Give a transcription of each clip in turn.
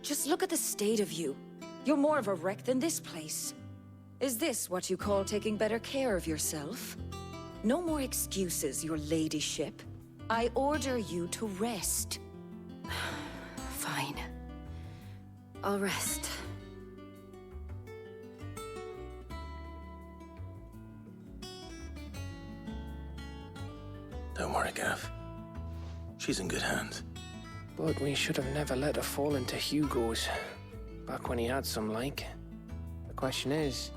Just look at the state of you. You're more of a wreck than this place. Is this what you call taking better care of yourself? No more excuses, your ladyship. I order you to rest. Fine. I'll rest. Don't worry, Gav. She's in good hands. But we should have never let her fall into Hugo's. Back when he had some like. The question is,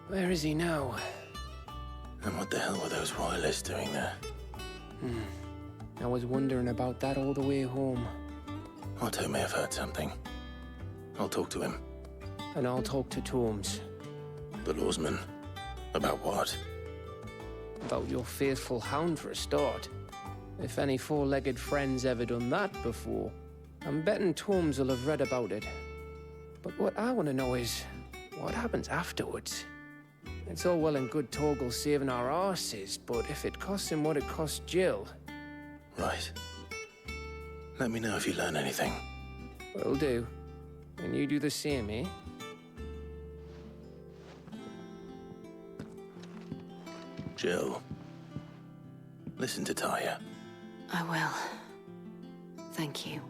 where is he now? And what the hell were those royalists doing there? I was wondering about that all the way home. Otto may have heard something. I'll talk to him. And I'll talk to Tomes. The lawsman? About what? About your faithful hound for a start. If any four-legged friend's ever done that before, I'm betting Tomes will have read about it. But what I want to know is, what happens afterwards? It's all well and good Torgal saving our arses, but if it costs him what it cost Jill... Right. Let me know if you learn anything. Will do. And you do the same, eh? Jill, listen to Taya. I will. Thank you.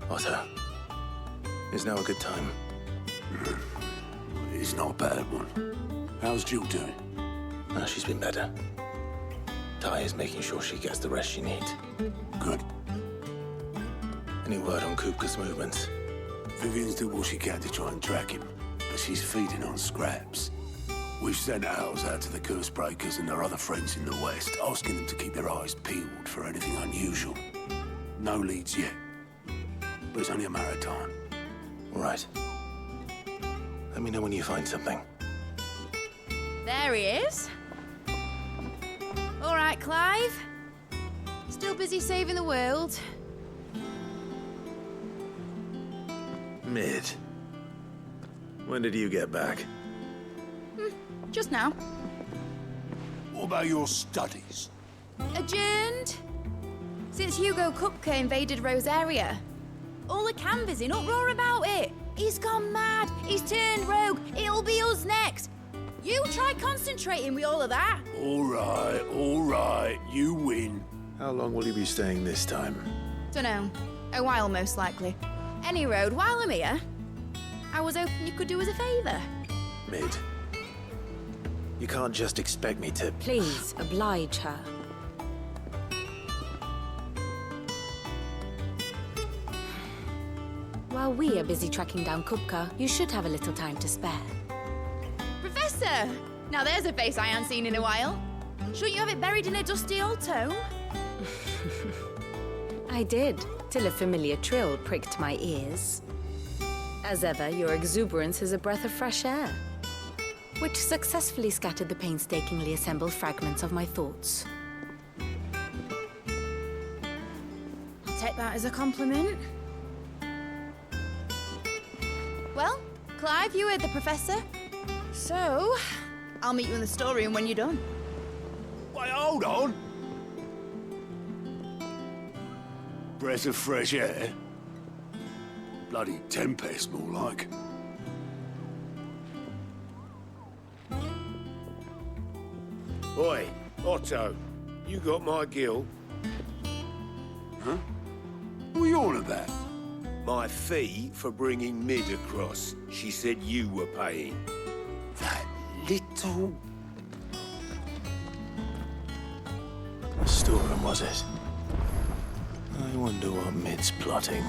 Otto, is now a good time? It's not a bad one. How's Jill doing? No, she's been better. Taya's making sure she gets the rest she needs. Good. Any word on Kupka's movements? Vivian's doing what she can to try and track him, but she's feeding on scraps. We've sent ours out to the curse breakers and their other friends in the west, asking them to keep their eyes peeled for anything unusual. No leads yet, but it's only a matter of time. All right. Let me know when you find something. There he is. All right, Clive. Still busy saving the world. Mid. When did you get back? Just now. What about your studies? Adjourned. Since Hugo Kupka invaded Rosaria. All the canvas in uproar about it. He's gone mad. He's turned rogue. It'll be us next. You try concentrating with all of that. All right, you win. How long will you be staying this time? Dunno. A while, most likely. Any road, while I'm here, I was hoping you could do us a favour. Mid. You can't just expect me to... Please, oblige her. While we are busy tracking down Kupka, you should have a little time to spare. Professor! Now there's a face I ain't seen in a while. Shouldn't you have it buried in a dusty old tome? I did, till a familiar trill pricked my ears. As ever, your exuberance is a breath of fresh air, which successfully scattered the painstakingly assembled fragments of my thoughts. I'll take that as a compliment. Well, Clive, you heard the Professor. So, I'll meet you in the storeroom when you're done. Wait, hold on. Breath of fresh air? Bloody tempest, more like. Oi, Otto, you got my gill? Huh? What are you on about? My fee for bringing Mid across. She said you were paying. That little... A storeroom, was it? I wonder what Mid's plotting.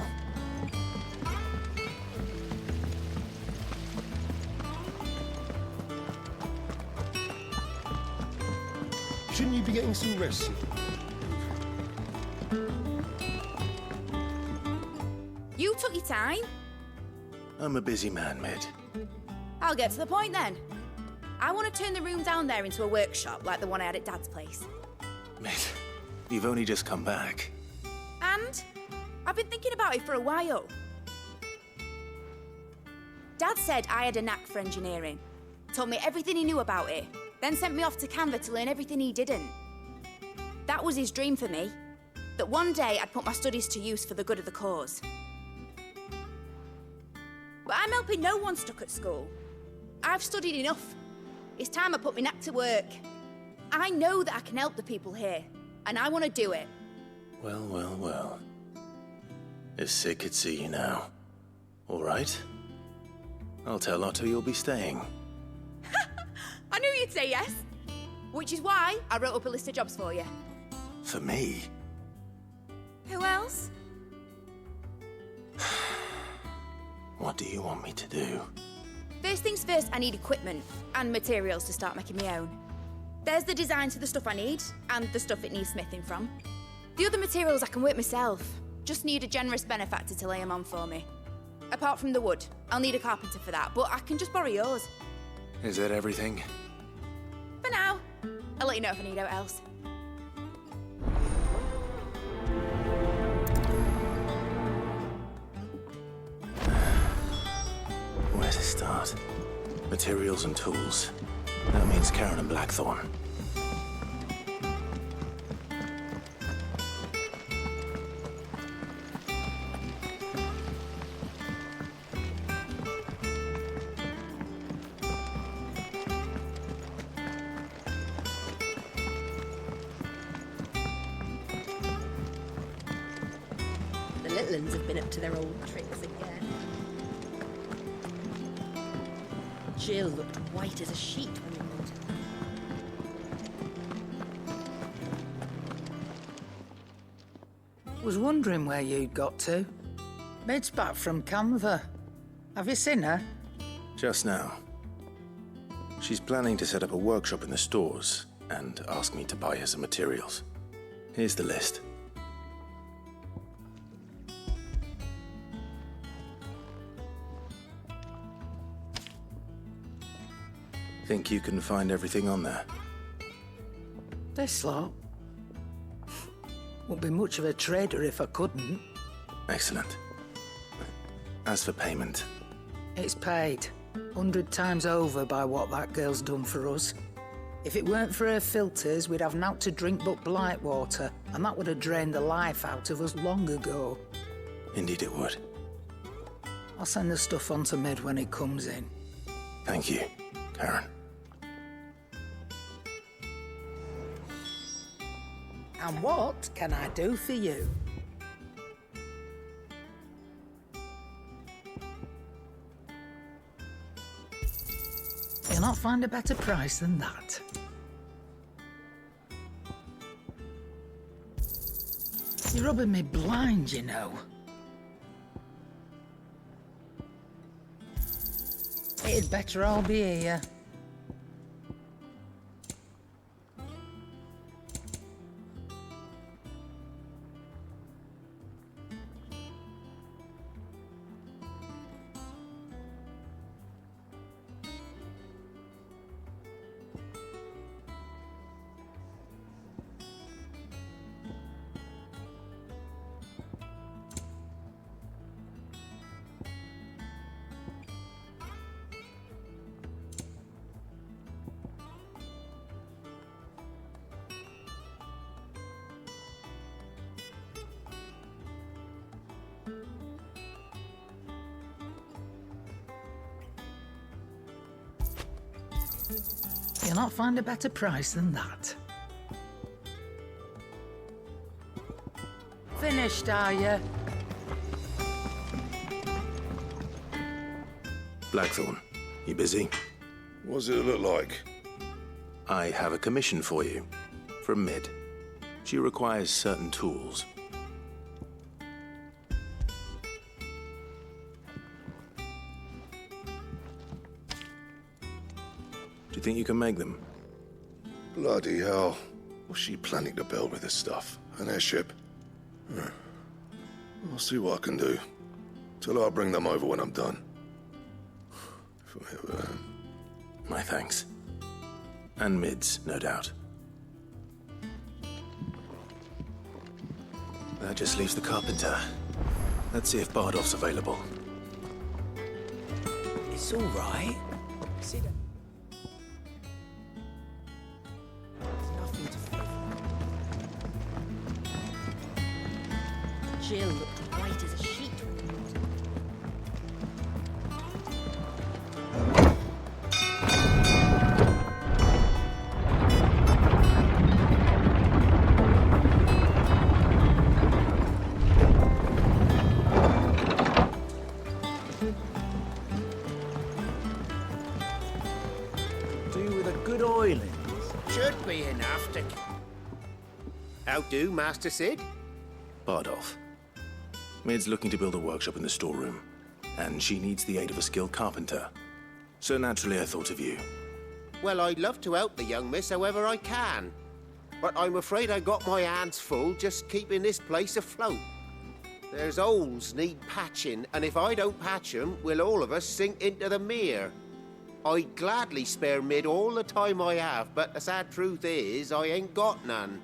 Shouldn't you be getting some rest? You took your time. I'm a busy man, Mid. I'll get to the point then. I want to turn the room down there into a workshop like the one I had at Dad's place. Mid, you've only just come back. And I've been thinking about it for a while. Dad said I had a knack for engineering. Told me everything he knew about it. Then sent me off to Canva to learn everything he didn't. That was his dream for me. That one day I'd put my studies to use for the good of the cause. But I'm helping no one stuck at school. I've studied enough. It's time I put my knack to work. I know that I can help the people here, and I want to do it. Well, well, well. If Sid could see you now. All right. I'll tell Otto you'll be staying. I knew you'd say yes. Which is why I wrote up a list of jobs for you. For me? Who else? What do you want me to do? First things first, I need equipment and materials to start making my own. There's the designs for the stuff I need and the stuff it needs smithing from. The other materials I can work myself. Just need a generous benefactor to lay them on for me. Apart from the wood, I'll need a carpenter for that, but I can just borrow yours. Is that everything? For now. I'll let you know if I need out else. Where to start? Materials and tools. That means Karen and Blackthorn. The little uns have been up to their old tricks again. Jill looked white as a sheet when we moved. Was wondering where you'd got to. Mid's back from Canva. Have you seen her? Just now. She's planning to set up a workshop in the stores and ask me to buy her some materials. Here's the list. Think you can find everything on there? This lot. Wouldn't be much of a trader if I couldn't. Excellent. As for payment, It's paid 100 times over by what that girl's done for us. If it weren't for her filters, we'd have naught to drink but blight water, and that would have drained the life out of us long ago. indeed it would. I'll send the stuff on to Mid when it comes in. Thank you, Karen. And what can I do for you? You'll not find a better price than that. You're rubbing me blind, you know. It'd better all be here. You'll not find a better price than that. Finished, are you? Blackthorn, you busy? What does it look like? I have a commission for you. From Mid. She requires certain tools. Do you think you can make them? Bloody hell. What's she planning to build with this stuff? An airship? I'll see what I can do. Tell her I'll bring them over when I'm done. My thanks. And Mid's, no doubt. That just leaves the carpenter. Let's see if Bardolph's available. It's all right. Sit down. There's nothing to fear. Jill looked white as a sheet. Should be enough to... How do, Master Sid? Bardolph. Mid's looking to build a workshop in the storeroom, and she needs the aid of a skilled carpenter. So naturally I thought of you. Well, I'd love to help the young miss however I can. But I'm afraid I got my hands full just keeping this place afloat. There's holes need patching, and if I don't patch them, we'll all of us sink into the mere. I'd gladly spare Mid all the time I have, but the sad truth is, I ain't got none.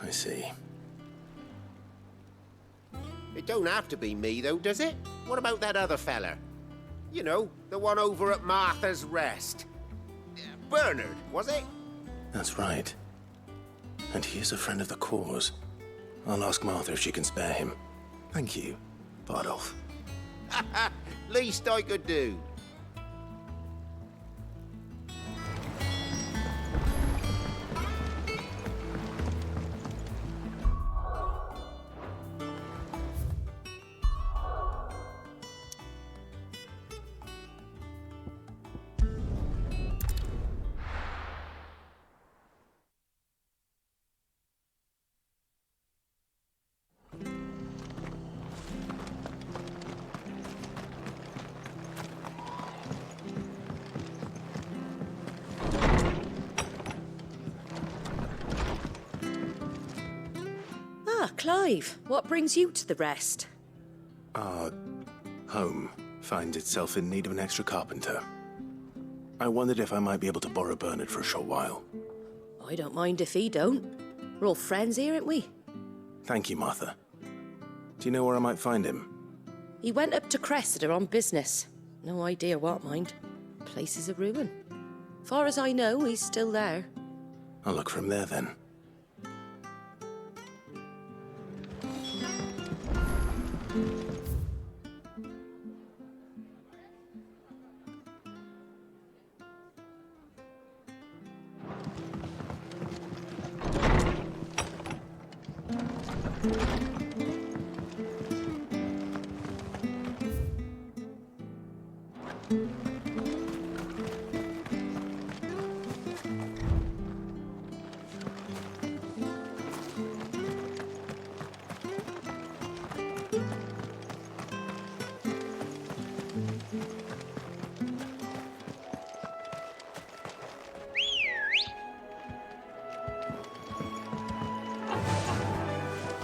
I see. It don't have to be me, though, does it? What about that other fella? You know, the one over at Martha's Rest. Bernard, was it? That's right. And he is a friend of the cause. I'll ask Martha if she can spare him. Thank you, Bardolph. Least I could do. Clive, what brings you to the Rest? Our home finds itself in need of an extra carpenter. I wondered if I might be able to borrow Bernard for a short while. I don't mind if he don't. We're all friends here, aren't we? Thank you, Martha. Do you know where I might find him? He went up to Cressida on business. No idea what, mind. Place is a ruin. Far as I know, he's still there. I'll look for him there, then.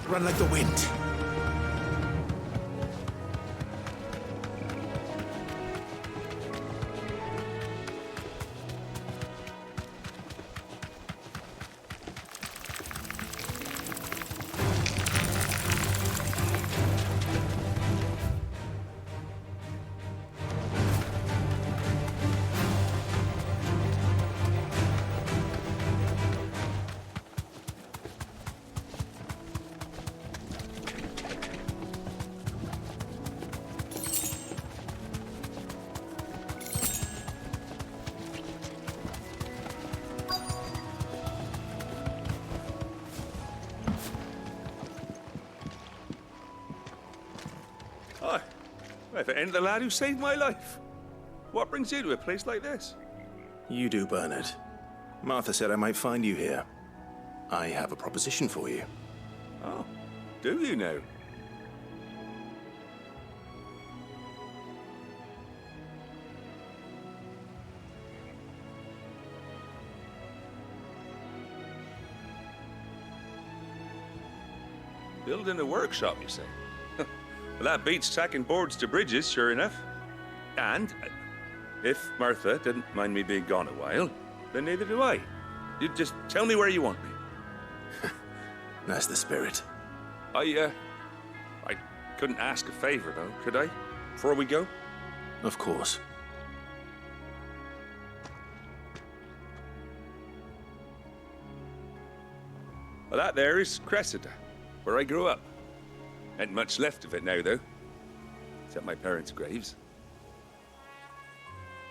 Run like the wind. If it ain't the lad who saved my life. What brings you to a place like this? You do, Bernard. Martha said I might find you here. I have a proposition for you. Oh, do you now? Building a workshop, you say? Well, that beats tacking boards to bridges, sure enough. And if Martha didn't mind me being gone a while, then neither do I. You just tell me where you want me. That's the spirit. I couldn't ask a favor, though, could I? Before we go? Of course. Well, that there is Cressida, where I grew up. Ain't much left of it now, though. Except my parents' graves.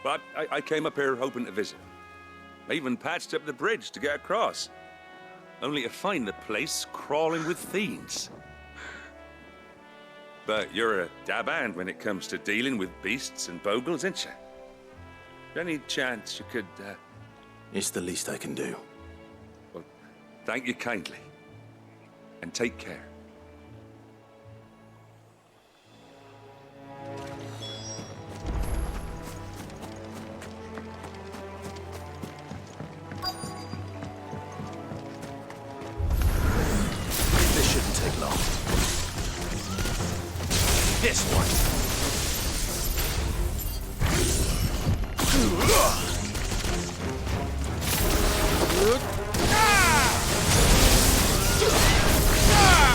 But I came up here hoping to visit. I even patched up the bridge to get across. Only to find the place crawling with fiends. But you're a dab hand when it comes to dealing with beasts and bogles, ain't you? Any chance you could, It's the least I can do. Well, thank you kindly. And take care. This shouldn't take long. This one.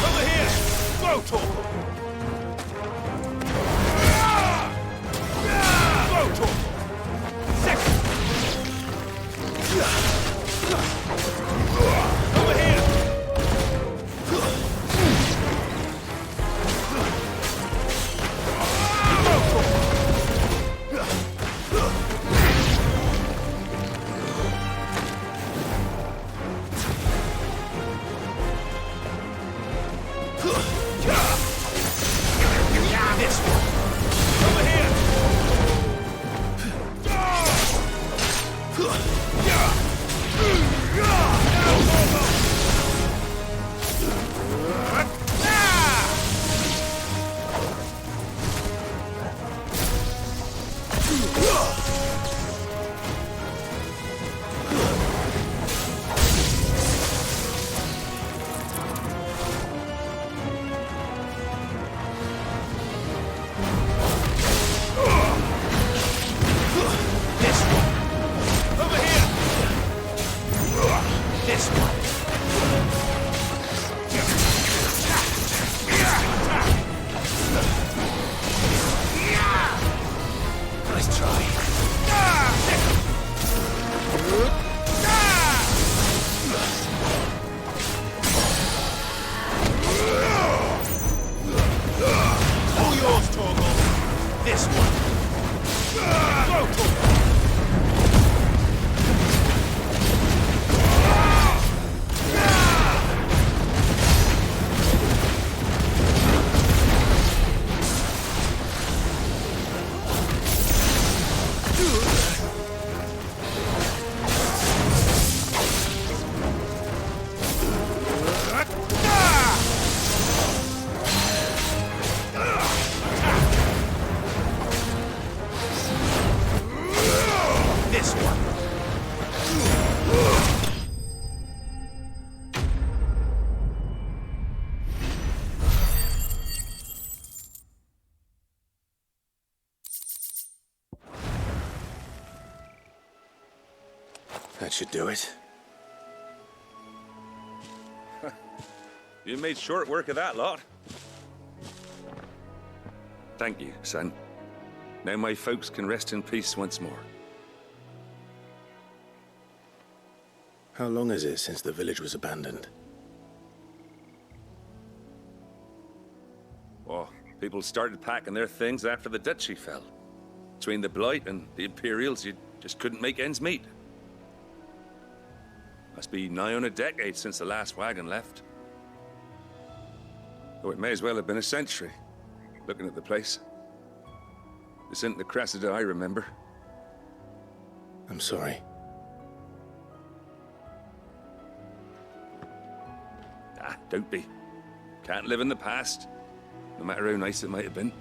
Over here! Go, Torkel! Go, Torkel! Second! Over here! That should do it. You made short work of that lot. Thank you, son. Now my folks can rest in peace once more. How long is it since the village was abandoned? Oh, people started packing their things after the duchy fell. Between the Blight and the Imperials, you just couldn't make ends meet. Must be nigh on a decade since the last wagon left. Though it may as well have been a century, looking at the place. This isn't the Cressida I remember. I'm sorry. Ah, don't be. Can't live in the past, no matter how nice it might have been.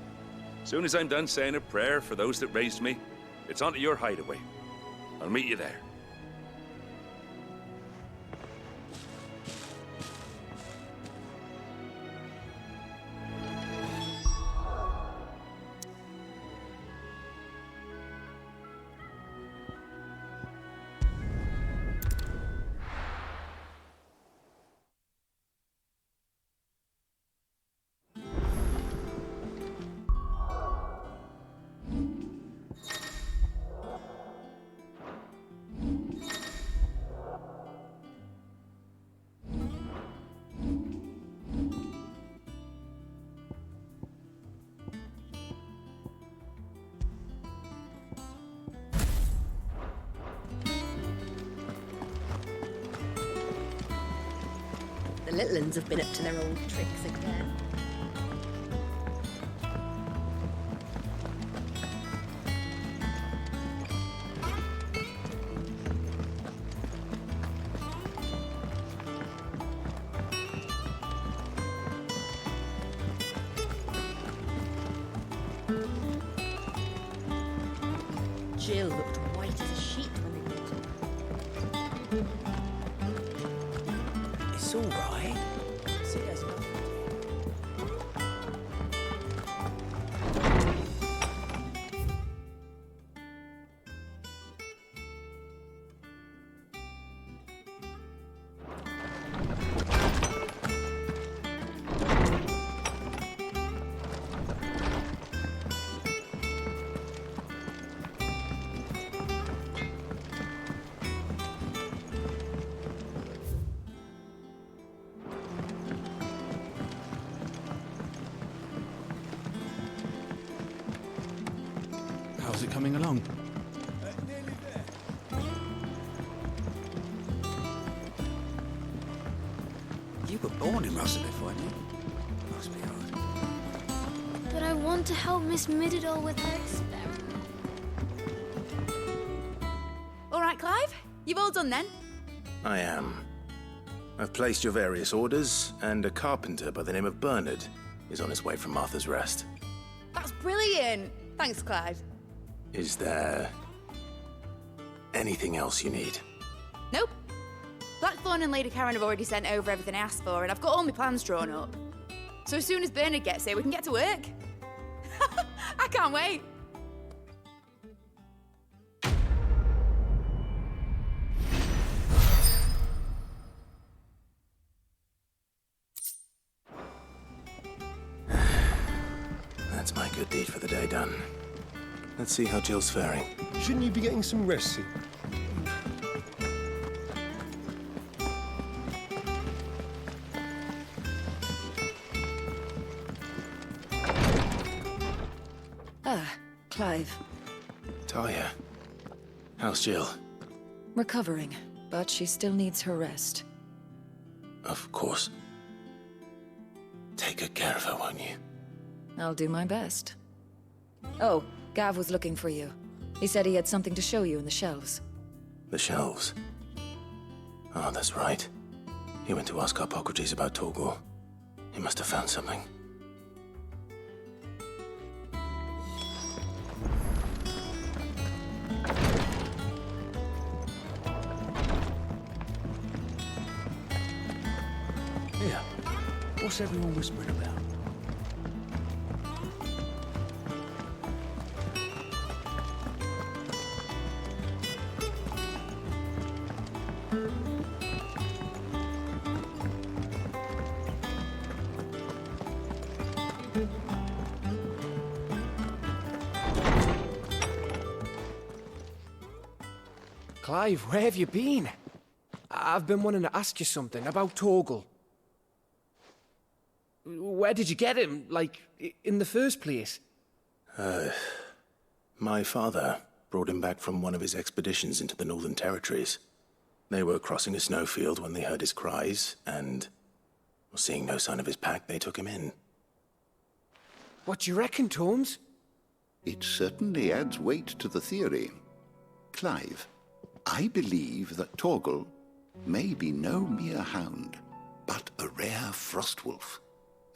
Soon as I'm done saying a prayer for those that raised me, it's on to your hideaway. I'll meet you there. The little uns have been up to their old tricks again. Jill looked white as a sheet when we met her. It's all right. See, there's nothing. How's it coming along? Nearly there. You were born in Russellif, weren't you? Must be hard. But I want to help Miss Middledore with her experiment. All right, Clive? You've all done then? I am. I've placed your various orders, and a carpenter by the name of Bernard is on his way from Martha's Rest. That's brilliant. Thanks, Clive. Is there anything else you need? Nope. Blackthorn and Lady Karen have already sent over everything I asked for, and I've got all my plans drawn up. So as soon as Bernard gets here, we can get to work. I can't wait. That's my good deed for the day done. Let's see how Jill's faring. Shouldn't you be getting some rest soon? Ah, Clive. Talia, how's Jill? Recovering, but she still needs her rest. Of course. Take good care of her, won't you? I'll do my best. Oh, Gav was looking for you. He said he had something to show you in the shelves. The shelves. Oh, that's right. He went to ask Harpocrates about Torgor. He must have found something. Here. What's everyone whispering about? Clive, where have you been? I've been wanting to ask you something about Torgal. Where did you get him, like, in the first place? My father brought him back from one of his expeditions into the Northern Territories. They were crossing a snowfield when they heard his cries, and, seeing no sign of his pack, they took him in. What do you reckon, Torms? It certainly adds weight to the theory. Clive, I believe that Torgal may be no mere hound, but a rare frostwolf,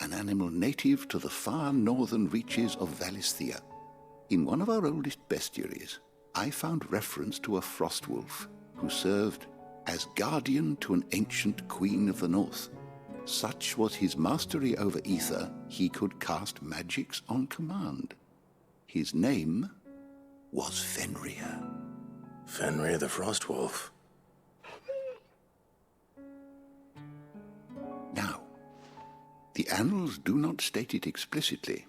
an animal native to the far northern reaches of Valisthea. In one of our oldest bestiaries, I found reference to a frostwolf who served as guardian to an ancient queen of the north. Such was his mastery over ether, he could cast magics on command. His name was Fenrir. Fenrir the Frostwolf. Now, the annals do not state it explicitly,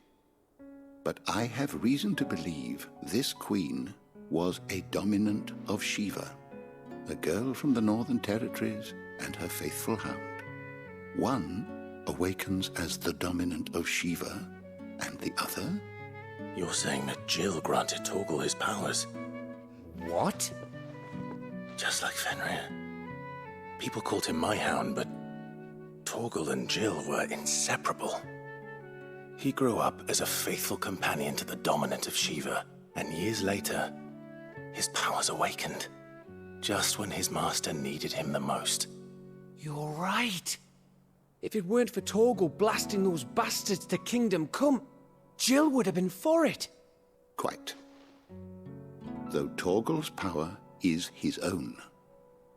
but I have reason to believe this queen was a dominant of Shiva, a girl from the Northern Territories and her faithful hound. One awakens as the dominant of Shiva, and the other? You're saying that Jill granted Torgal his powers? What? Just like Fenrir. People called him my hound, but Torgal and Jill were inseparable. He grew up as a faithful companion to the dominant of Shiva, and years later, his powers awakened, just when his master needed him the most. You're right. If it weren't for Torgal blasting those bastards to Kingdom Come, Jill would have been for it. Quite. Though Torgal's power is his own,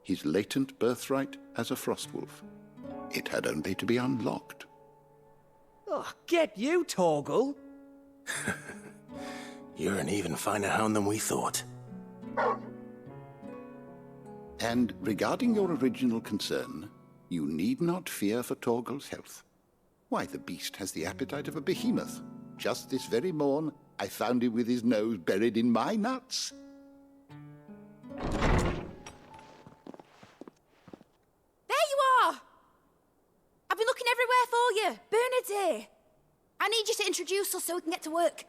his latent birthright as a frostwolf. It had only to be unlocked. Oh, get you, Torgal! You're an even finer hound than we thought. And regarding your original concern, you need not fear for Torgal's health. Why, the beast has the appetite of a behemoth. Just this very morn, I found him with his nose buried in my nuts. There you are! I've been looking everywhere for you. Bernard's here. I need you to introduce us so we can get to work.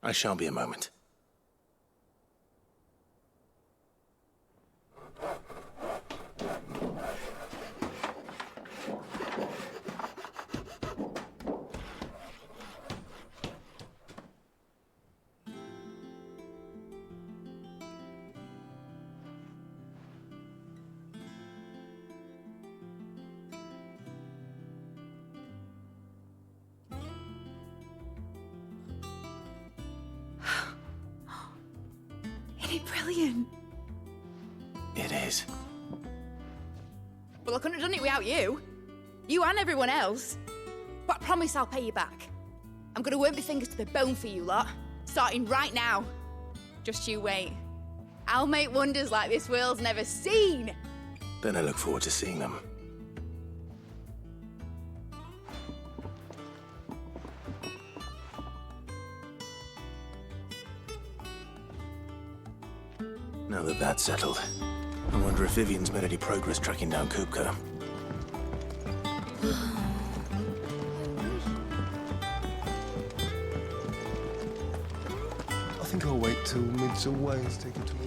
I shan't be a moment. Isn't it brilliant? It is. Well, I couldn't have done it without you. You and everyone else. But I promise I'll pay you back. I'm gonna work my fingers to the bone for you lot, starting right now. Just you wait. I'll make wonders like this world's never seen. Then I look forward to seeing them. Now that that's settled, I wonder if Vivian's made any progress tracking down Kupka. I think I'll wait till mid's away and take it to me.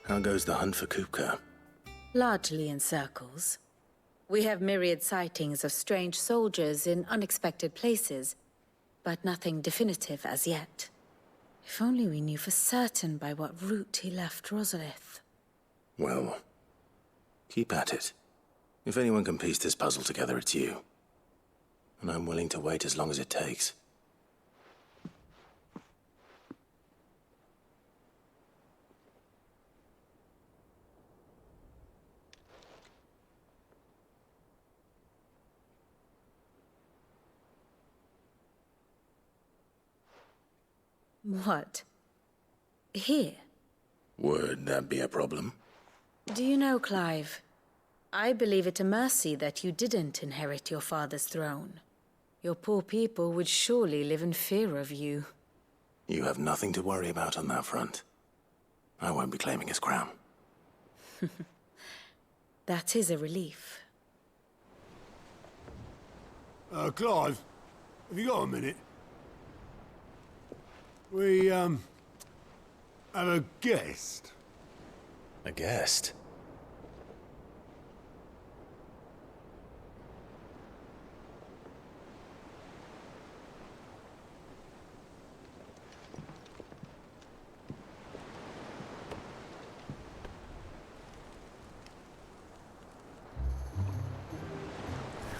How goes the hunt for Kupka? Largely in circles. We have myriad sightings of strange soldiers in unexpected places, but nothing definitive as yet. If only we knew for certain by what route he left Rosalith. Well, keep at it. If anyone can piece this puzzle together, it's you. And I'm willing to wait as long as it takes. What? Here? Would that be a problem? Do you know, Clive, I believe it a mercy that you didn't inherit your father's throne. Your poor people would surely live in fear of you. You have nothing to worry about on that front. I won't be claiming his crown. That is a relief. Clive, have you got a minute? We, have a guest. A guest?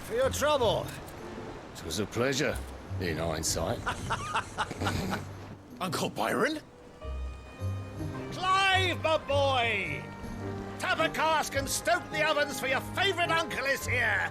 For your trouble. It was a pleasure, in hindsight. Uncle Byron? Clive, my boy! Tap a cask and stoke the ovens, for your favourite uncle is here!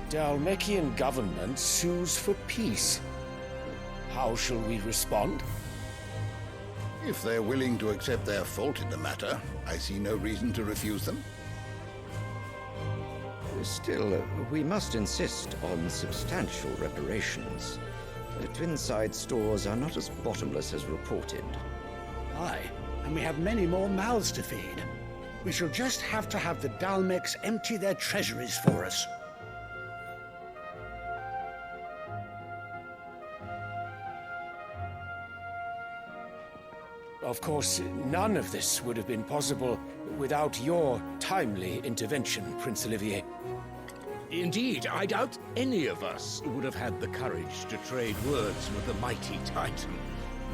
The Dalmekian government sues for peace. How shall we respond? If they're willing to accept their fault in the matter, I see no reason to refuse them. Still, we must insist on substantial reparations. The Twinside stores are not as bottomless as reported. Aye, and we have many more mouths to feed. We shall just have to have the Dalmeks empty their treasuries for us. Of course, none of this would have been possible without your timely intervention, Prince Olivier. Indeed, I doubt any of us would have had the courage to trade words with the mighty Titan,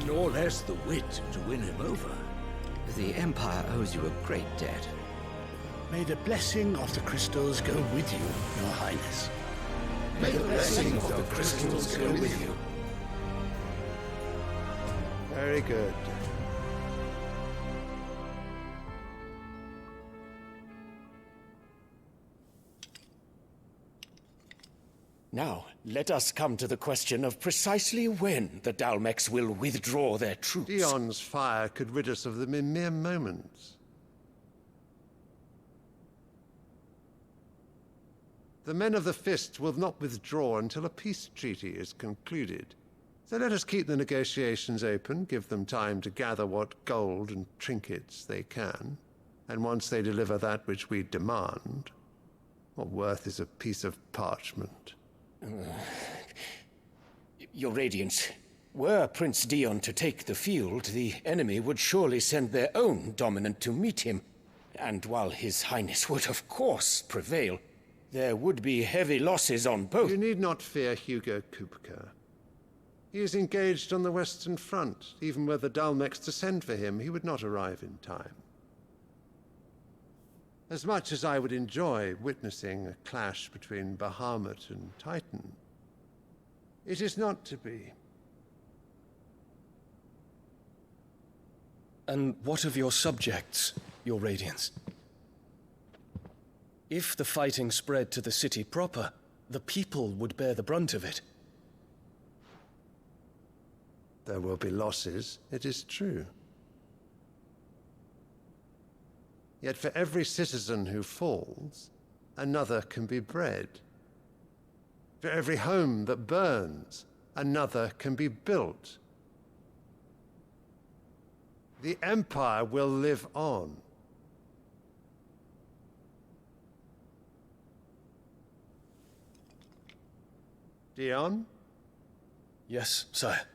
nor less the wit to win him over. The Empire owes you a great debt. May the blessing of the crystals go with you, Your Highness. May the blessing of the crystals go with you. Very good. Now, let us come to the question of precisely when the Dalmeks will withdraw their troops. Dion's fire could rid us of them in mere moments. The men of the Fist will not withdraw until a peace treaty is concluded. So let us keep the negotiations open, give them time to gather what gold and trinkets they can, and once they deliver that which we demand, what worth is a piece of parchment? Your Radiance, were Prince Dion to take the field, the enemy would surely send their own dominant to meet him. And while His Highness would of course prevail, there would be heavy losses on both. You need not fear Hugo Kupka. He is engaged on the Western Front. Even were the Dalmeks to send for him, he would not arrive in time. As much as I would enjoy witnessing a clash between Bahamut and Titan, it is not to be. And what of your subjects, Your Radiance? If the fighting spread to the city proper, the people would bear the brunt of it. There will be losses, it is true. Yet for every citizen who falls, another can be bred. For every home that burns, another can be built. The Empire will live on. Dion? Yes, sire.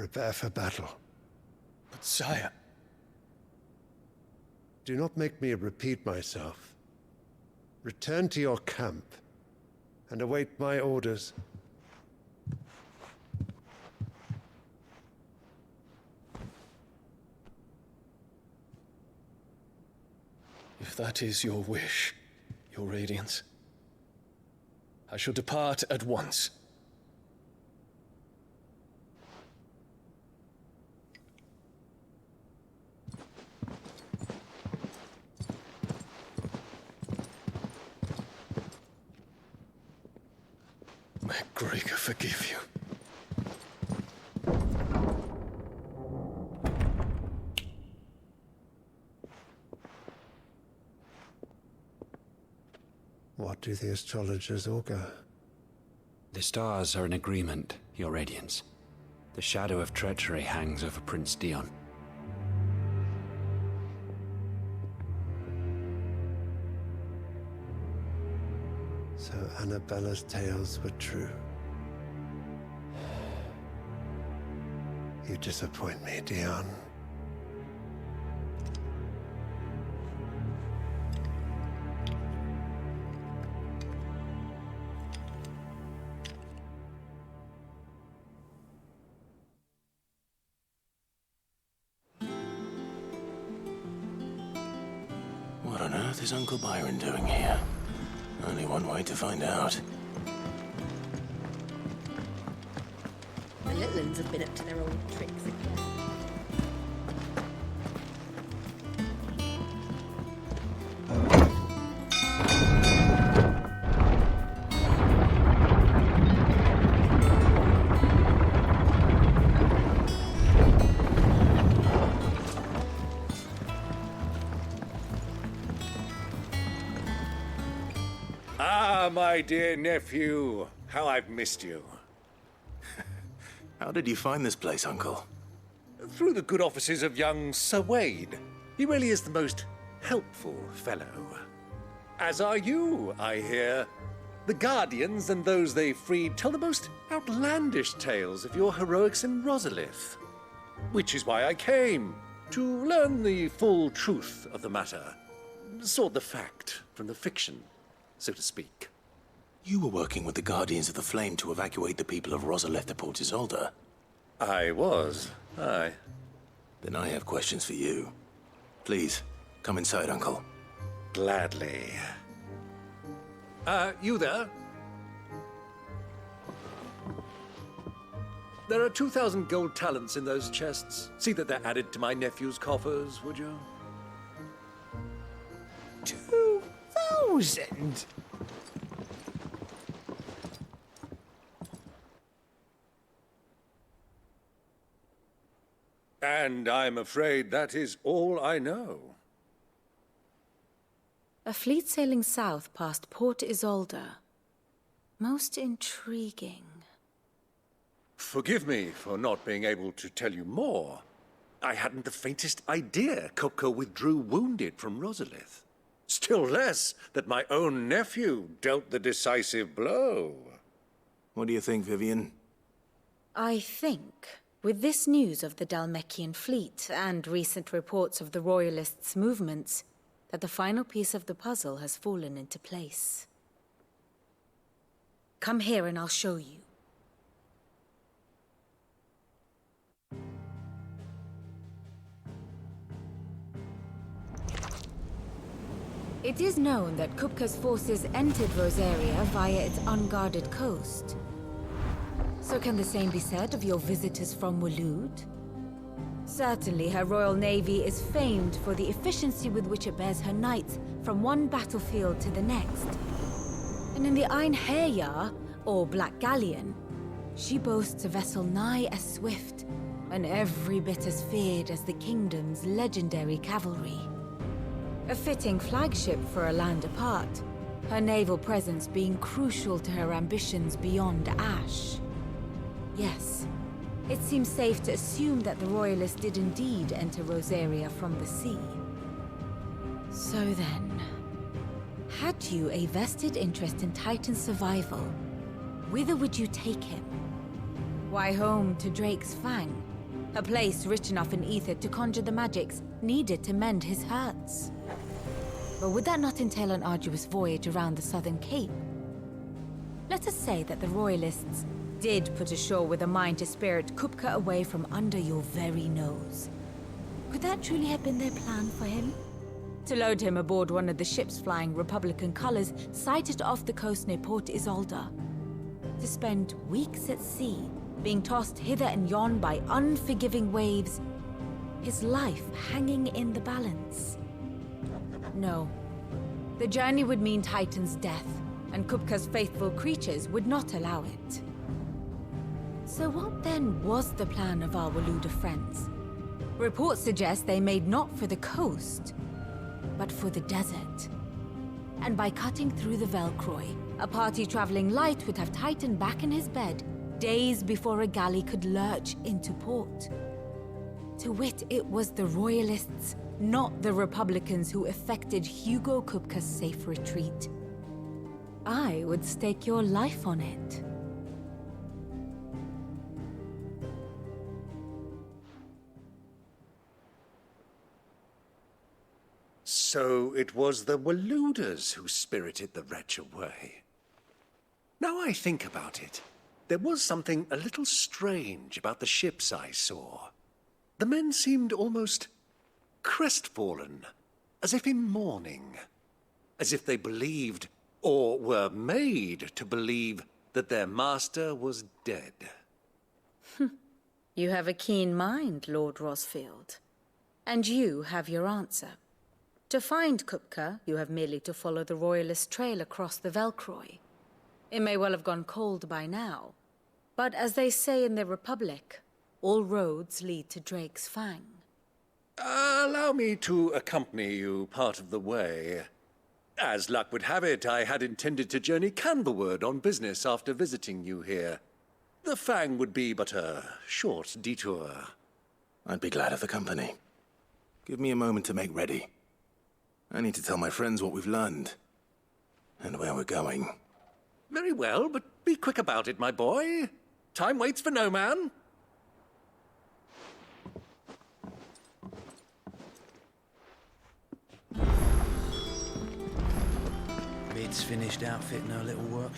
prepare for battle. But sire... Do not make me repeat myself. Return to your camp and await my orders. If that is your wish, Your Radiance, I shall depart at once. May Gregor forgive you. What do the astrologers augur? The stars are in agreement, Your Radiance. The shadow of treachery hangs over Prince Dion. So Annabella's tales were true. You disappoint me, Dion. What on earth is Uncle Byron doing here? Only one way to find out. The little ones have been up to their old tricks again. Ah, my dear nephew, how I've missed you. How did you find this place, Uncle? Through the good offices of young Sir Wade. He really is the most helpful fellow. As are you, I hear. The Guardians and those they freed tell the most outlandish tales of your heroics in Rosalith. Which is why I came, to learn the full truth of the matter. Sort the fact from the fiction, so to speak. You were working with the Guardians of the Flame to evacuate the people of Rosalith to Port Isolde. I was, aye. Then I have questions for you. Please, come inside, Uncle. Gladly. You there? There are 2,000 gold talents in those chests. See that they're added to my nephew's coffers, would you? 2,000? And I'm afraid that is all I know. A fleet sailing south past Port Isolde. Most intriguing. Forgive me for not being able to tell you more. I hadn't the faintest idea Kopko withdrew wounded from Rosalith. Still less that my own nephew dealt the decisive blow. What do you think, Vivian? I think, with this news of the Dhalmekian fleet and recent reports of the Royalists' movements, that the final piece of the puzzle has fallen into place. Come here and I'll show you. It is known that Kupka's forces entered Rosaria via its unguarded coast. So can the same be said of your visitors from Waloed? Certainly her Royal Navy is famed for the efficiency with which it bears her knights from one battlefield to the next. And in the Einherjar, or Black Galleon, she boasts a vessel nigh as swift and every bit as feared as the kingdom's legendary cavalry. A fitting flagship for a land apart, her naval presence being crucial to her ambitions beyond Ash. Yes, it seems safe to assume that the Royalists did indeed enter Rosaria from the sea. So then, had you a vested interest in Titan's survival, whither would you take him? Why home to Drake's Fang, A place rich enough in ether to conjure the magics needed to mend his hurts. But would that not entail an arduous voyage around the southern cape? Let us say that the Royalists did put ashore with a mind to spirit Kupka away from under your very nose. Could that truly have been their plan for him? To load him aboard one of the ships flying Republican colors sighted off the coast near Port Isolde. To spend weeks at sea, being tossed hither and yon by unforgiving waves, his life hanging in the balance. No. The journey would mean Titan's death, and Kupka's faithful creatures would not allow it. So what then was the plan of our Waluda friends? Reports suggest they made not for the coast, but for the desert. And by cutting through the Velcroy, a party traveling light would have Titan back in his bed days before a galley could lurch into port. To wit, it was the Royalists, not the Republicans, who effected Hugo Kupka's safe retreat. I would stake your life on it. So it was the Waludas who spirited the wretch away. Now I think about it, there was something a little strange about the ships I saw. The men seemed almost crestfallen, as if in mourning, as if they believed, or were made to believe, that their master was dead. You have a keen mind, Lord Rosfield. And you have your answer. To find Kupka, you have merely to follow the Royalist trail across the Velcroy. It may well have gone cold by now, but as they say in the Republic, all roads lead to Drake's Fang. Allow me to accompany you part of the way. As luck would have it, I had intended to journey Canberward on business after visiting you here. The Fang would be but a short detour. I'd be glad of the company. Give me a moment to make ready. I need to tell my friends what we've learned, and where we're going. Very well, but be quick about it, my boy. Time waits for no man. Mid's finished outfitting her little work.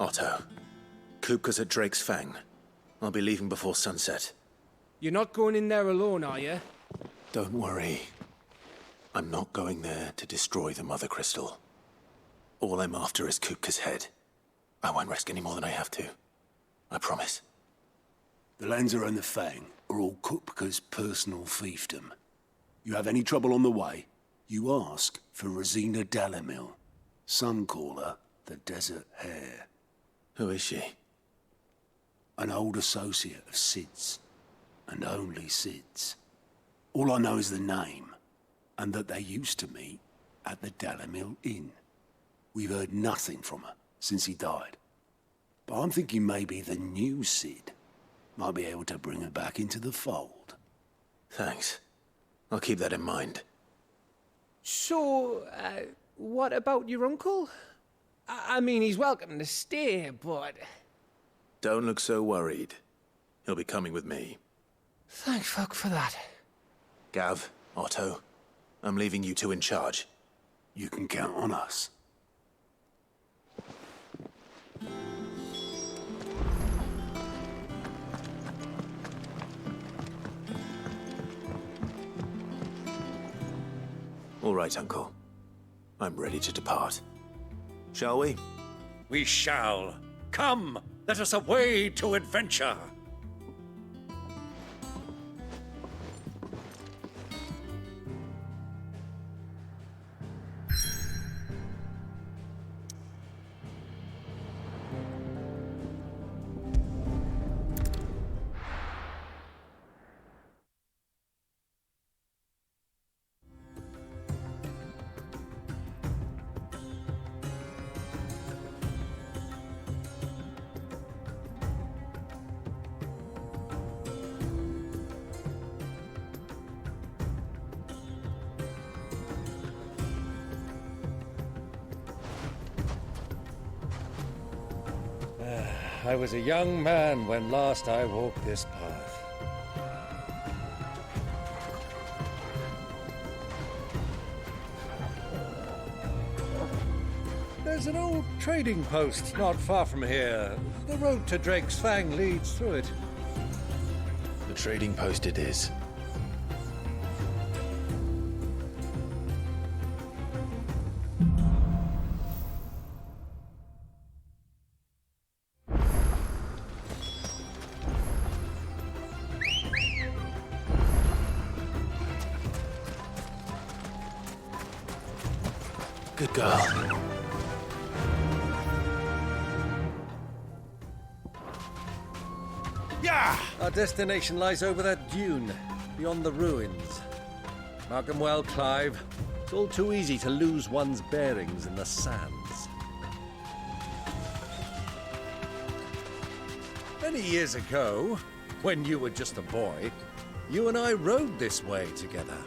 Otto, Kupka's at Drake's Fang. I'll be leaving before sunset. You're not going in there alone, are you? Don't worry. I'm not going there to destroy the Mother Crystal. All I'm after is Kupka's head. I won't risk any more than I have to. I promise. The Lanza and the Fang are all Kupka's personal fiefdom. You have any trouble on the way, you ask for Rosina Dalamil. Some call her the Desert Hare. Who is she? An old associate of Sid's, and only Sid's. All I know is the name, and that they used to meet at the Dalamil Inn. We've heard nothing from her since he died. But I'm thinking maybe the new Sid might be able to bring her back into the fold. Thanks. I'll keep that in mind. So, what about your uncle? I mean, he's welcome to stay, but... Don't look so worried. He'll be coming with me. Thank fuck for that. Gav, Otto, I'm leaving you two in charge. You can count on us. All right, Uncle. I'm ready to depart. Shall we? We shall. Come, let us away to adventure. I was a young man when last I walked this path. an old trading post not far from here. The road to Drake's Fang leads through it. The trading post it is. Good girl. Yeah! Our destination lies over that dune, beyond the ruins. Mark 'em well, Clive. It's all too easy to lose one's bearings in the sands. Many years ago, when you were just a boy, you and I rode this way together,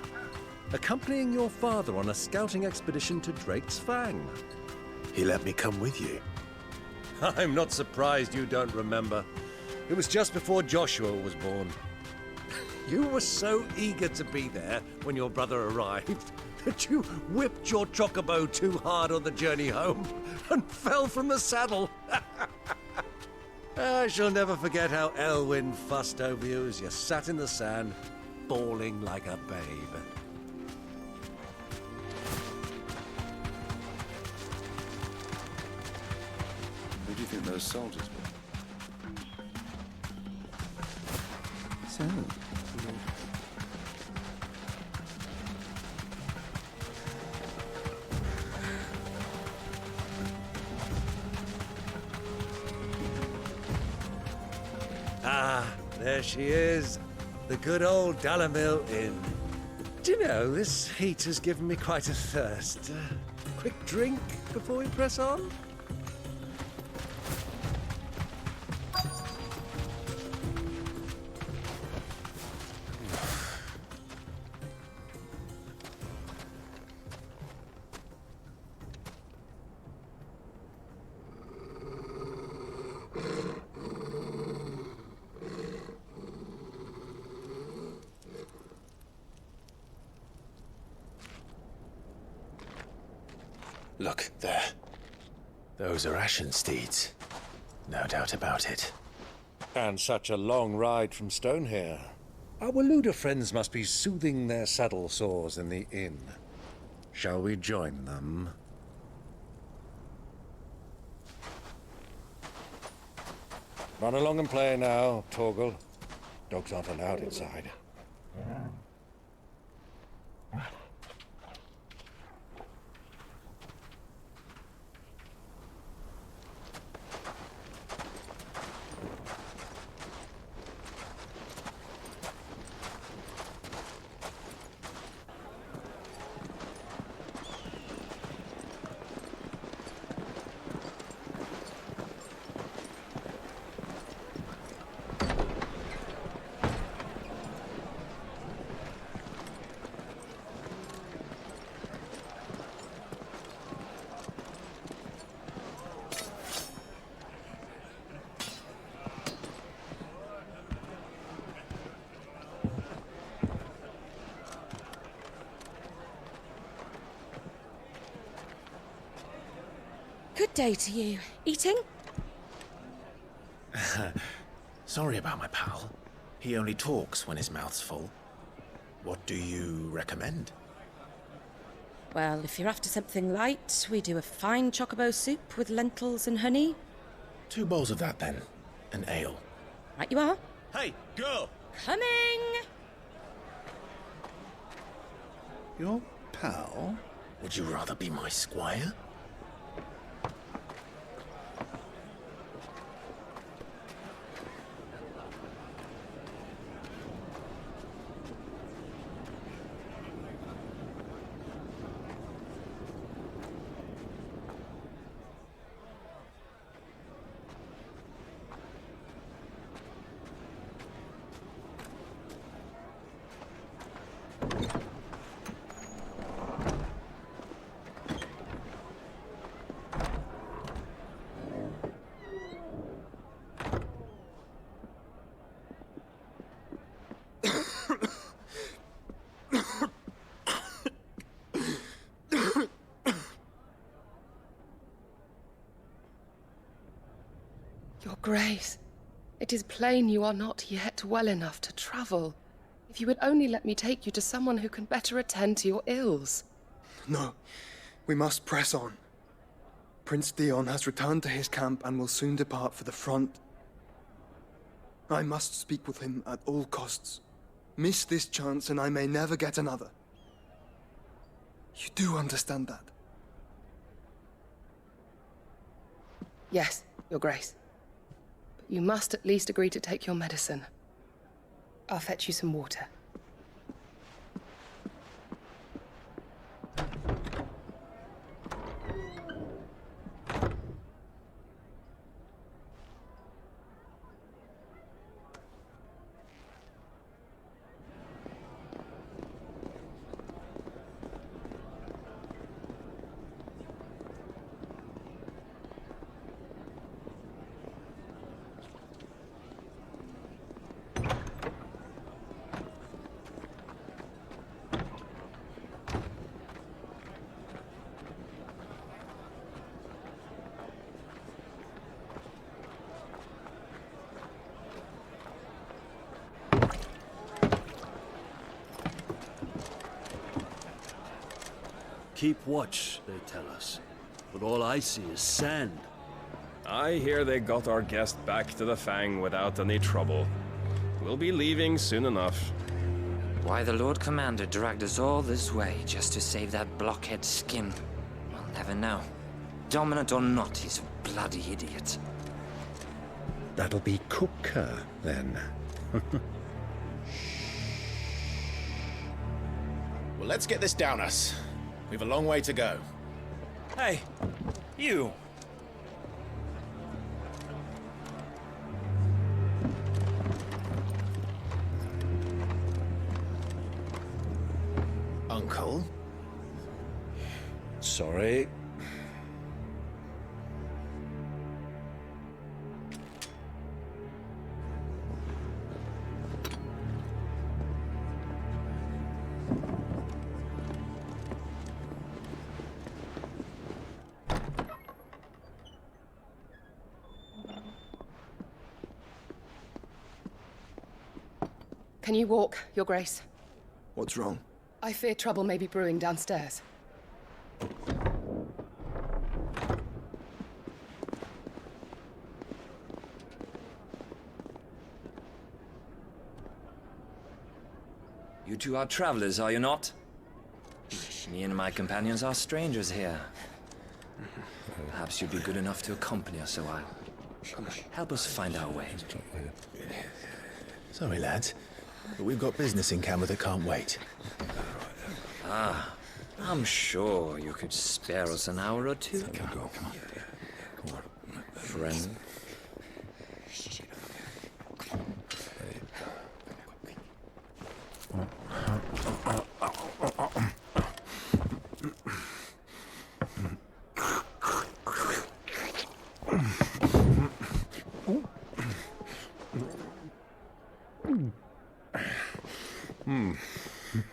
accompanying your father on a scouting expedition to Drake's Fang. He let me come with you. I'm not surprised you don't remember. It was just before Joshua was born. You were so eager to be there when your brother arrived that you whipped your chocobo too hard on the journey home and fell from the saddle. I shall never forget how Elwyn fussed over you as you sat in the sand, bawling like a babe. Who do you think those soldiers were? So, Ah, there she is. The good old Dalamil Inn. Do you know, this heat has given me quite a thirst. Quick drink before we press on? Look, there. Those are Ashen steeds. No doubt about it. And such a long ride from Stonehair. Our Waluda friends must be soothing their saddle sores in the inn. Shall we join them? Run along and play now, Torgal. Dogs aren't allowed inside. Good day to you. Eating? Sorry about my pal. He only talks when his mouth's full. What do you recommend? Well, if you're after something light, we do a fine chocobo soup with lentils and honey. 2 bowls of that, then. An ale. Right you are. Hey, girl! Coming! Your pal? Would you rather be my squire? Your Grace, it is plain you are not yet well enough to travel. If you would only let me take you to someone who can better attend to your ills. No, we must press on. Prince Dion has returned to his camp and will soon depart for the front. I must speak with him at all costs. Miss this chance and I may never get another. You do understand that? Yes, Your Grace. But you must at least agree to take your medicine. I'll fetch you some water. Keep watch, they tell us. But all I see is sand. I hear they got our guest back to the Fang without any trouble. We'll be leaving soon enough. Why the Lord Commander dragged us all this way just to save that blockhead skin, we'll never know. Dominant or not, he's a bloody idiot. That'll be Cooker, then. Well, let's get this down us. We've a long way to go. Hey, you! Uncle? Sorry. Can you walk, Your Grace? What's wrong? I fear trouble may be brewing downstairs. You two are travelers, are you not? Me and my companions are strangers here. Perhaps you'd be good enough to accompany us a while. Help us find our way. Sorry, lads, but we've got business in camera that can't wait. Ah, I'm sure you could spare us an hour or two. Come on. Friend.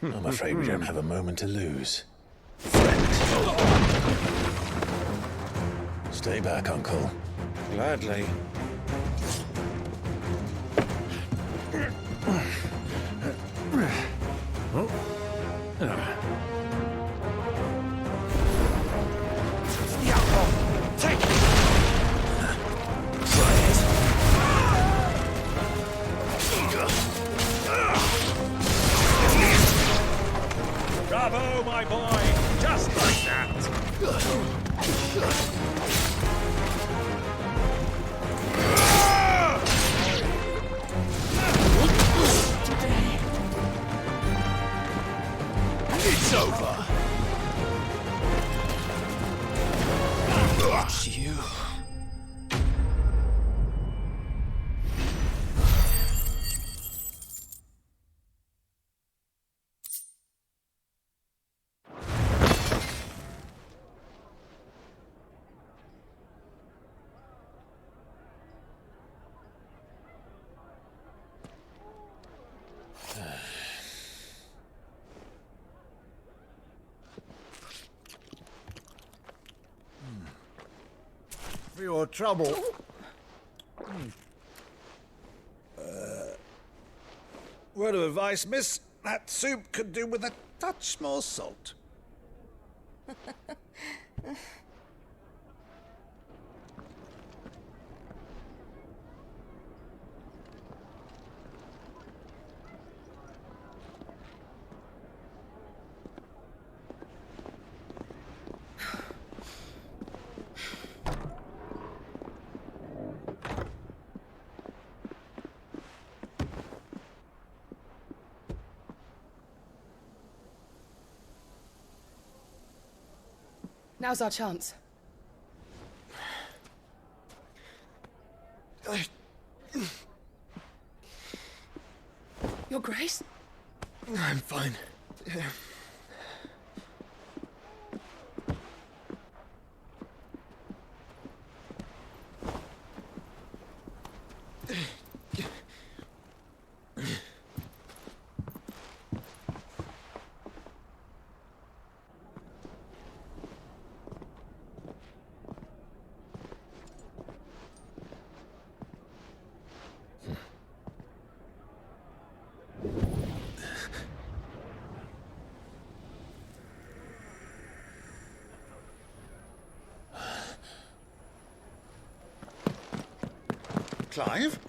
I'm afraid we don't have a moment to lose. Stay back, Uncle. Gladly. Bravo, my boy! Just like that! It's over! It's you. For your trouble. Word of advice, miss. That soup could do with a touch more salt. Now's our chance. Your Grace? I'm fine. Clive?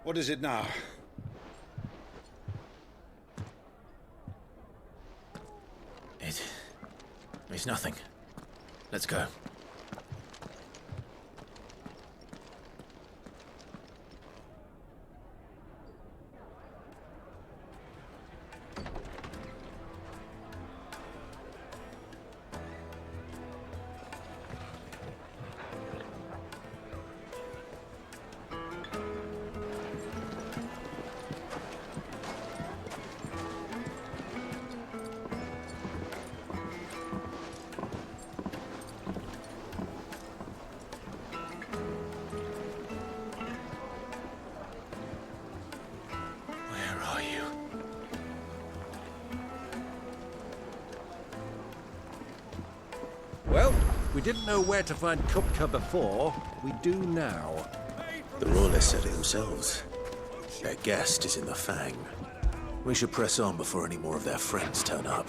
What is it now? It's nothing. Let's go. Well, we didn't know where to find Kupka before. We do now. The Royalists said it themselves. Their guest is in the Fang. We should press on before any more of their friends turn up.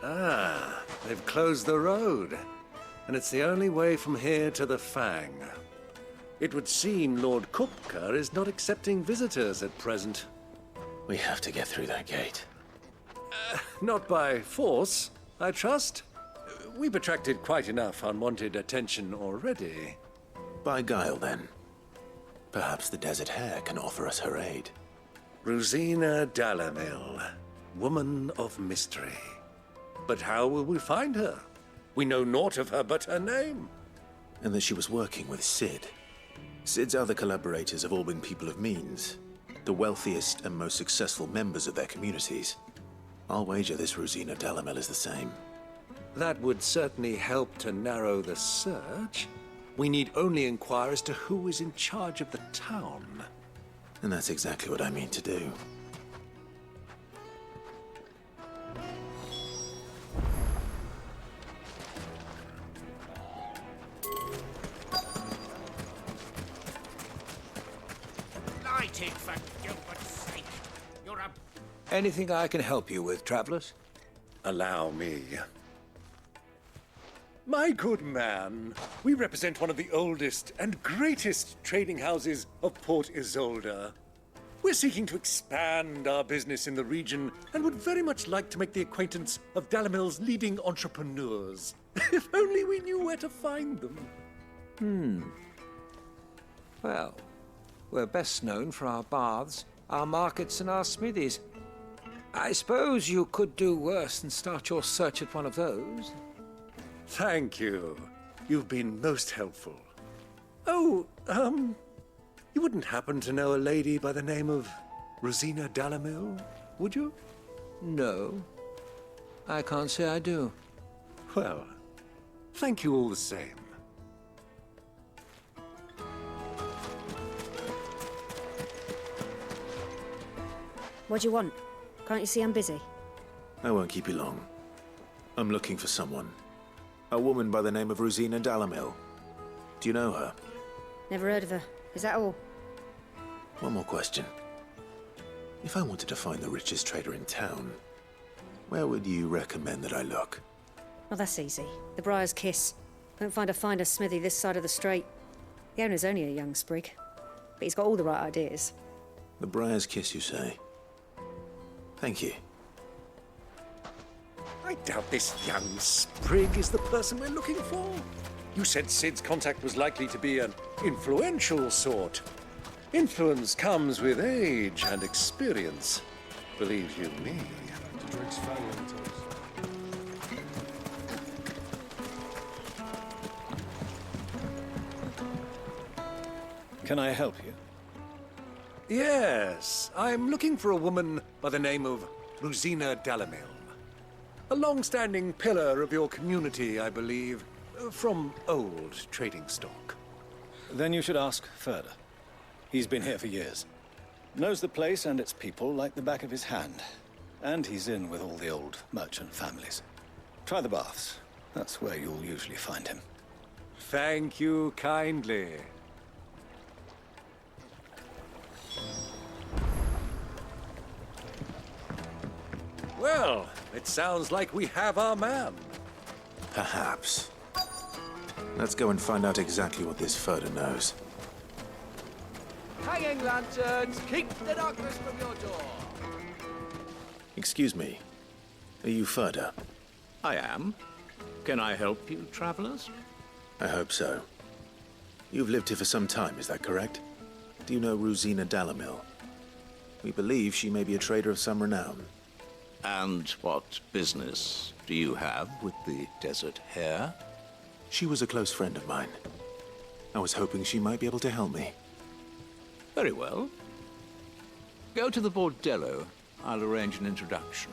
Ah, they've closed the road. And it's the only way from here to the Fang. It would seem Lord Kupka is not accepting visitors at present. We have to get through that gate. Not by force, I trust. We've attracted quite enough unwanted attention already. By guile, then. Perhaps the Desert Hare can offer us her aid. Rosina Dalamil, woman of mystery. But how will we find her? We know naught of her but her name. And that she was working with Sid. Sid's other collaborators have all been people of means, the wealthiest and most successful members of their communities. I'll wager this Rosina Dalamil is the same. That would certainly help to narrow the search. We need only inquire as to who is in charge of the town. And that's exactly what I mean to do. Lighting, for Gilbert's sake. You're a... Anything I can help you with, travelers? Allow me. My good man, we represent one of the oldest and greatest trading houses of Port Isolde. We're seeking to expand our business in the region and would very much like to make the acquaintance of Dalamil's leading entrepreneurs. If only we knew where to find them. Well, We're best known for our baths, our markets, and our smithies. I suppose you could do worse than start your search at one of those. Thank you. You've been most helpful. Oh, you wouldn't happen to know a lady by the name of Rosina Dalamil, would you? No. I can't say I do. Well, thank you all the same. What do you want? Can't you see I'm busy? I won't keep you long. I'm looking for someone. A woman by the name of Rosina Dalamil. Do you know her? Never heard of her. Is that all? One more question. If I wanted to find the richest trader in town, where would you recommend that I look? Oh, that's easy. The Briar's Kiss. Won't find a finer smithy this side of the strait. The owner's only a young sprig, but he's got all the right ideas. The Briar's Kiss, you say? Thank you. I doubt this young sprig is the person we're looking for. You said Sid's contact was likely to be an influential sort. Influence comes with age and experience. Believe you me. Can I help you? Yes, I'm looking for a woman by the name of Rosina Dalamil. A long-standing pillar of your community, I believe, from old trading stock. Then you should ask further. He's been here for years. Knows the place and its people like the back of his hand. And he's in with all the old merchant families. Try the baths. That's where you'll usually find him. Thank you kindly. Well, it sounds like we have our man. Perhaps. Let's go and find out exactly what this Furder knows. Hanging lanterns, keep the darkness from your door. Excuse me. Are you Furder? I am. Can I help you, travelers? I hope so. You've lived here for some time, is that correct? Do you know Rosina Dalamil? We believe she may be a trader of some renown. And what business do you have with the desert hare? She was a close friend of mine. I was hoping she might be able to help me. Very well. Go to the bordello. I'll arrange an introduction.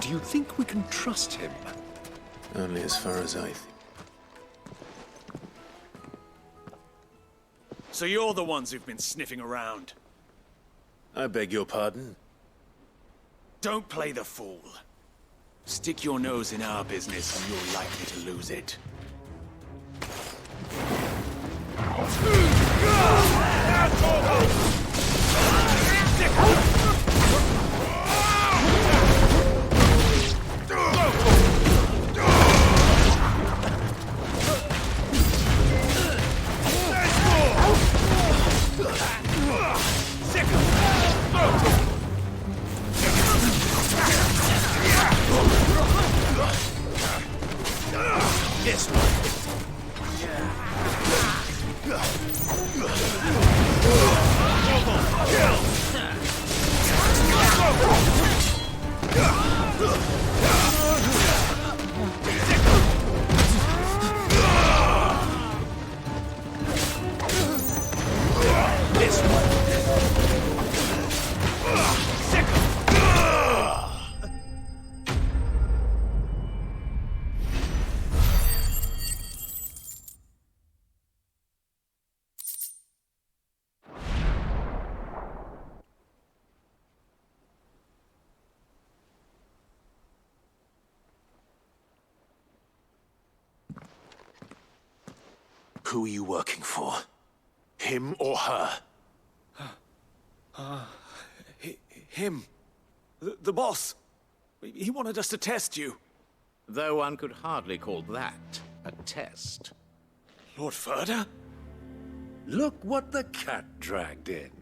Do you think we can trust him? Only as far as I think. So you're the ones who've been sniffing around. I beg your pardon? Don't play the fool. Stick your nose in our business and you're likely to lose it. This one. Who are you working for? Him or her? Him. The boss. He wanted us to test you. Though one could hardly call that a test. Lord Furder? Look what the cat dragged in.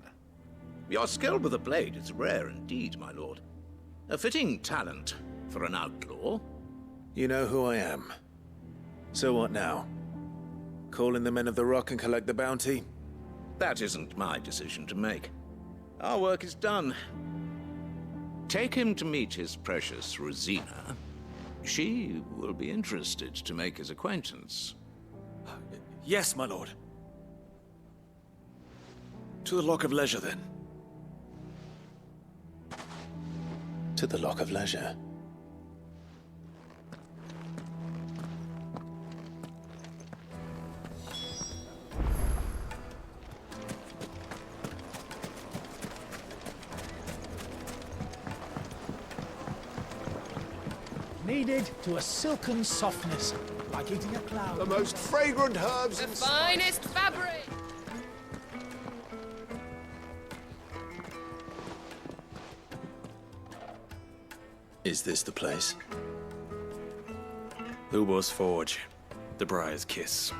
Your skill with the blade is rare indeed, my lord. A fitting talent for an outlaw. You know who I am. So what now? Call in the Men of the Rock and collect the bounty? That isn't my decision to make. Our work is done. Take him to meet his precious Rosina. She will be interested to make his acquaintance. Yes, my lord. To the Lock of Leisure, then. To the Lock of Leisure. Kneaded to a silken softness, like eating a cloud. The most fragrant herbs and Finest fabric! Is this the place? Lubor's Forge. The Briar's Kiss.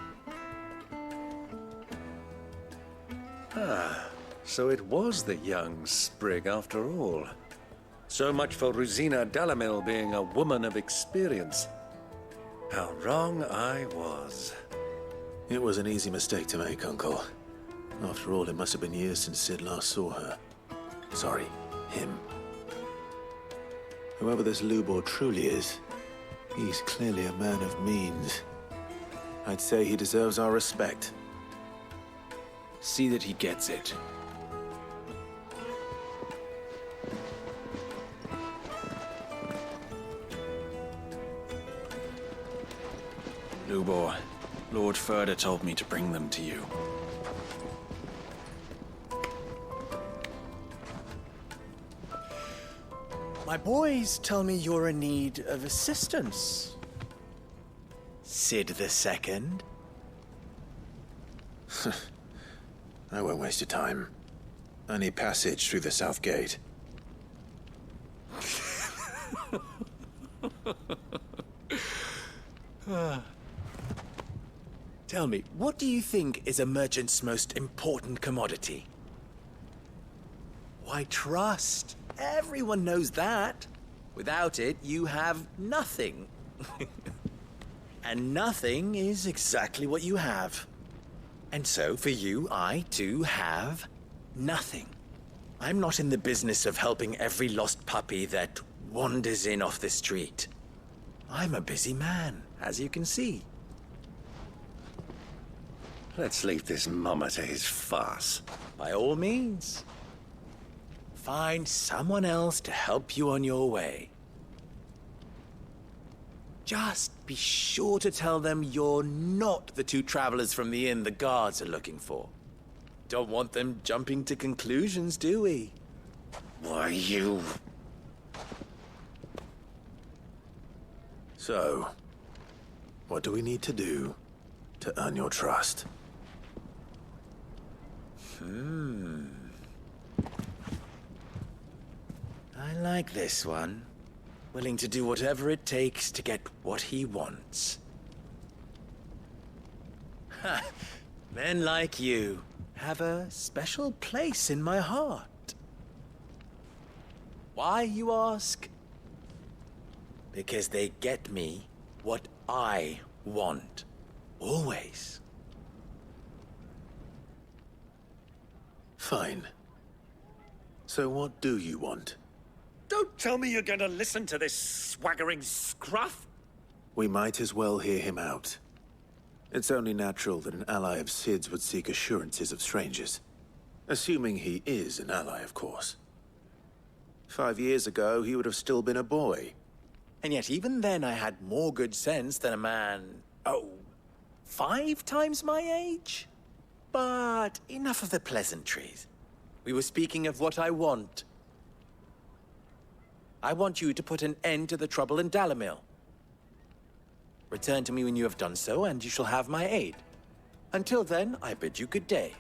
Ah, so it was the young sprig after all. So much for Rosina Dalamil being a woman of experience. How wrong I was. It was an easy mistake to make, Uncle. After all, it must have been years since Sid last saw her. Sorry, him. Whoever this Lubor truly is, he's clearly a man of means. I'd say he deserves our respect. See that he gets it. Lubor, Lord Furder told me to bring them to you. My boys tell me you're in need of assistance. Sid II? I won't waste your time. I need passage through the south gate. Tell me, what do you think is a merchant's most important commodity? Why, trust. Everyone knows that. Without it, you have nothing. And nothing is exactly what you have. And so, for you, I, too, have nothing. I'm not in the business of helping every lost puppy that wanders in off the street. I'm a busy man, as you can see. Let's leave this mummer to his farce. By all means. Find someone else to help you on your way. Just be sure to tell them you're not the two travelers from the inn the guards are looking for. Don't want them jumping to conclusions, do we? Why, you... So, what do we need to do to earn your trust? I like this one. Willing to do whatever it takes to get what he wants. Ha! Men like you have a special place in my heart. Why, you ask? Because they get me what I want. Always. Fine. So what do you want? Don't tell me you're going to listen to this swaggering scruff! We might as well hear him out. It's only natural that an ally of Sid's would seek assurances of strangers. Assuming he is an ally, of course. 5 years ago, he would have still been a boy. And yet even then I had more good sense than a man, 5 times my age? But enough of the pleasantries. We were speaking of what I want. I want you to put an end to the trouble in Dalamil. Return to me when you have done so, and you shall have my aid. Until then, I bid you good day.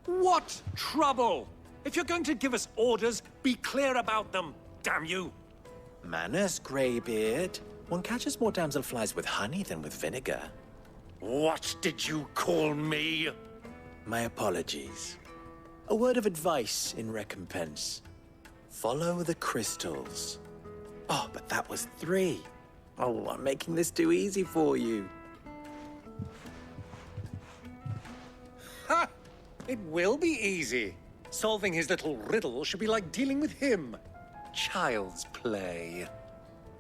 What trouble? If you're going to give us orders, be clear about them, damn you! Manners, Greybeard. One catches more damselflies with honey than with vinegar. What did you call me? My apologies. A word of advice in recompense. Follow the crystals. Oh, but that was 3. Oh, I'm making this too easy for you. Ha! It will be easy. Solving his little riddle should be like dealing with him. Child's play.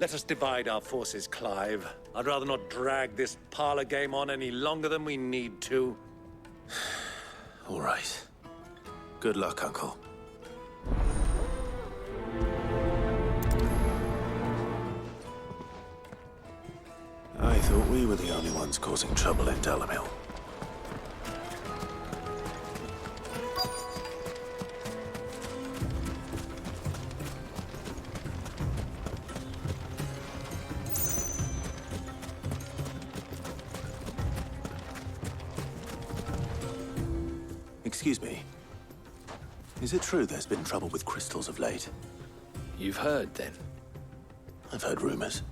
Let us divide our forces, Clive. I'd rather not drag this parlor game on any longer than we need to. All right. Good luck, Uncle. I thought we were the only ones causing trouble in Dalamil. Excuse me. Is it true there's been trouble with crystals of late? You've heard, then? I've heard rumors.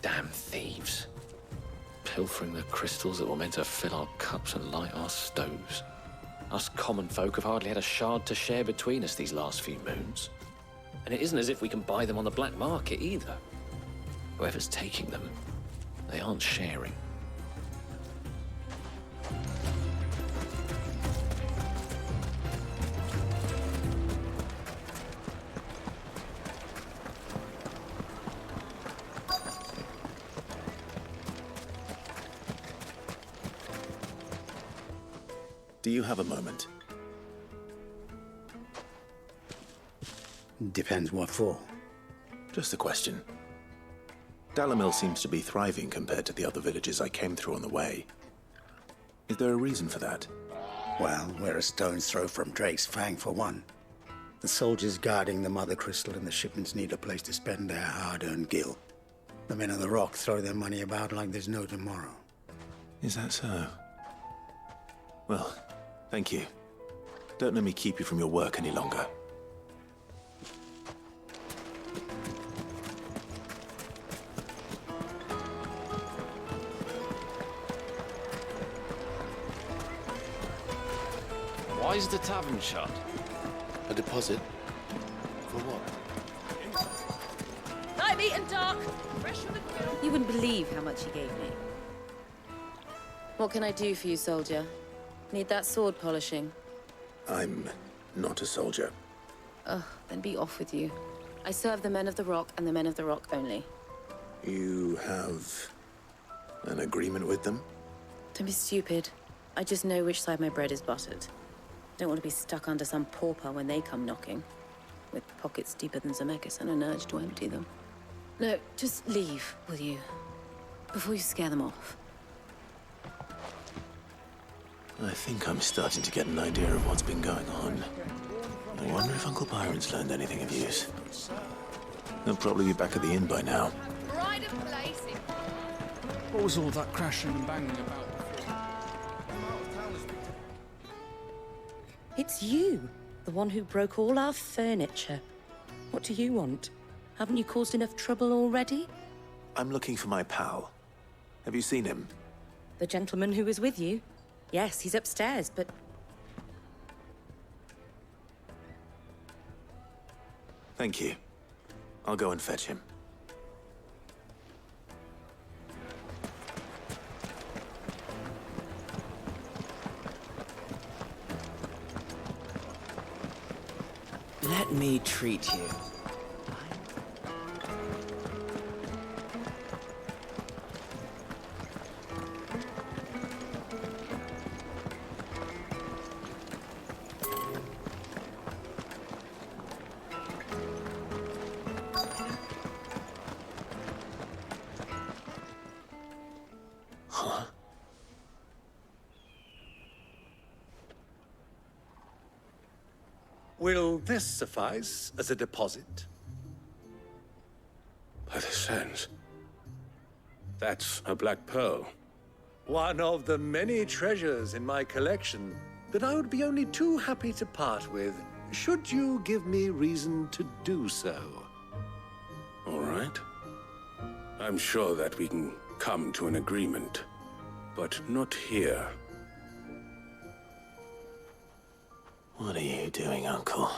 Damn thieves. Pilfering the crystals that were meant to fill our cups and light our stoves. Us common folk have hardly had a shard to share between us these last few moons. And it isn't as if we can buy them on the black market, either. Whoever's taking them, they aren't sharing. Do you have a moment? Depends what for. Just a question. Dalamil seems to be thriving compared to the other villages I came through on the way. Is there a reason for that? Well, we're a stone's throw from Drake's Fang, for one. The soldiers guarding the Mother Crystal and the shipments need a place to spend their hard-earned gil. The men of the Rock throw their money about like there's no tomorrow. Is that so? Well, thank you. Don't let me keep you from your work any longer. Why is the tavern shut? A deposit? For what? I've eaten dark. Fresh from the grill. You wouldn't believe how much he gave me. What can I do for you, soldier? Need that sword polishing? I'm not a soldier. Ugh, then be off with you. I serve the men of the Rock and the men of the Rock only. You have an agreement with them? Don't be stupid. I just know which side my bread is buttered. Don't want to be stuck under some pauper when they come knocking, with pockets deeper than Zemeckis and an urge to empty them. No, just leave, will you? Before you scare them off. I think I'm starting to get an idea of what's been going on. I wonder if Uncle Byron's learned anything of use. He'll probably be back at the inn by now. Pride of place. What was all that crashing and banging about before? It's you, the one who broke all our furniture. What do you want? Haven't you caused enough trouble already? I'm looking for my pal. Have you seen him? The gentleman who was with you? Yes, he's upstairs, but... Thank you. I'll go and fetch him. Let me treat you. Huh? Will this suffice as a deposit? By the sands. That's a black pearl. One of the many treasures in my collection that I would be only too happy to part with, should you give me reason to do so. All right. I'm sure that we can come to an agreement, but not here. What are you doing, Uncle?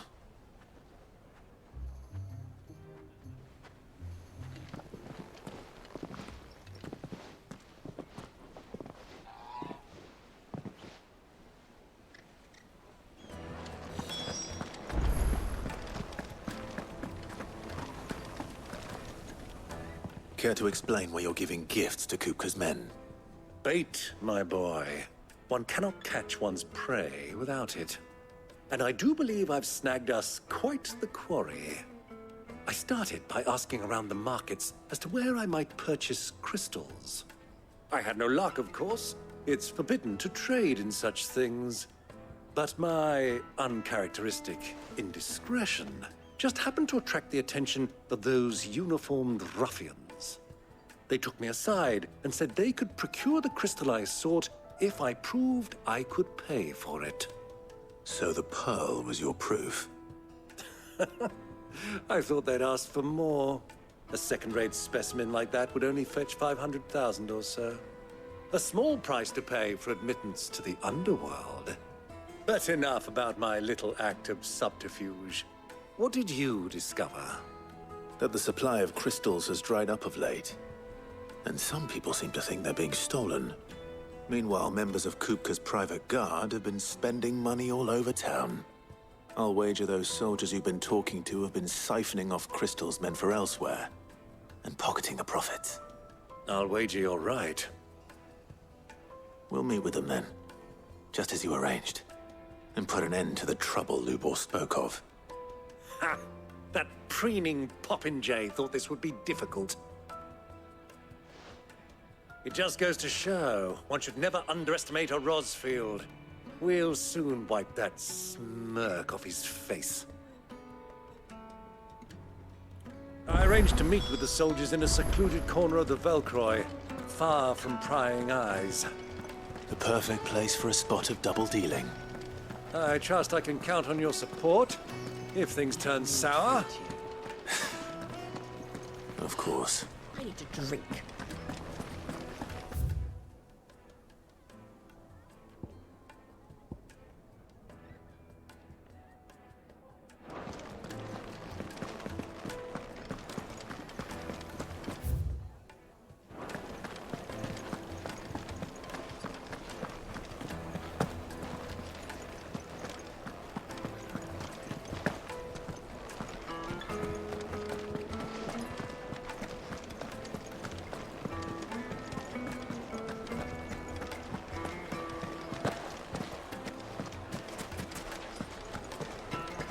Care to explain why you're giving gifts to Kupka's men? Bait, my boy. One cannot catch one's prey without it. And I do believe I've snagged us quite the quarry. I started by asking around the markets as to where I might purchase crystals. I had no luck, of course. It's forbidden to trade in such things. But my uncharacteristic indiscretion just happened to attract the attention of those uniformed ruffians. They took me aside and said they could procure the crystal I sought if I proved I could pay for it. So the pearl was your proof? I thought they'd ask for more. A second-rate specimen like that would only fetch 500,000 or so. A small price to pay for admittance to the underworld. But enough about my little act of subterfuge. What did you discover? That the supply of crystals has dried up of late. And some people seem to think they're being stolen. Meanwhile, members of Kupka's private guard have been spending money all over town. I'll wager those soldiers you've been talking to have been siphoning off crystals meant for elsewhere, and pocketing the profits. I'll wager you're right. We'll meet with them then, just as you arranged, and put an end to the trouble Lubor spoke of. Ha! That preening popinjay thought this would be difficult. It just goes to show, one should never underestimate a Rosfield. We'll soon wipe that smirk off his face. I arranged to meet with the soldiers in a secluded corner of the Velcroy, far from prying eyes. The perfect place for a spot of double dealing. I trust I can count on your support, if things turn sour. Of course. I need to drink.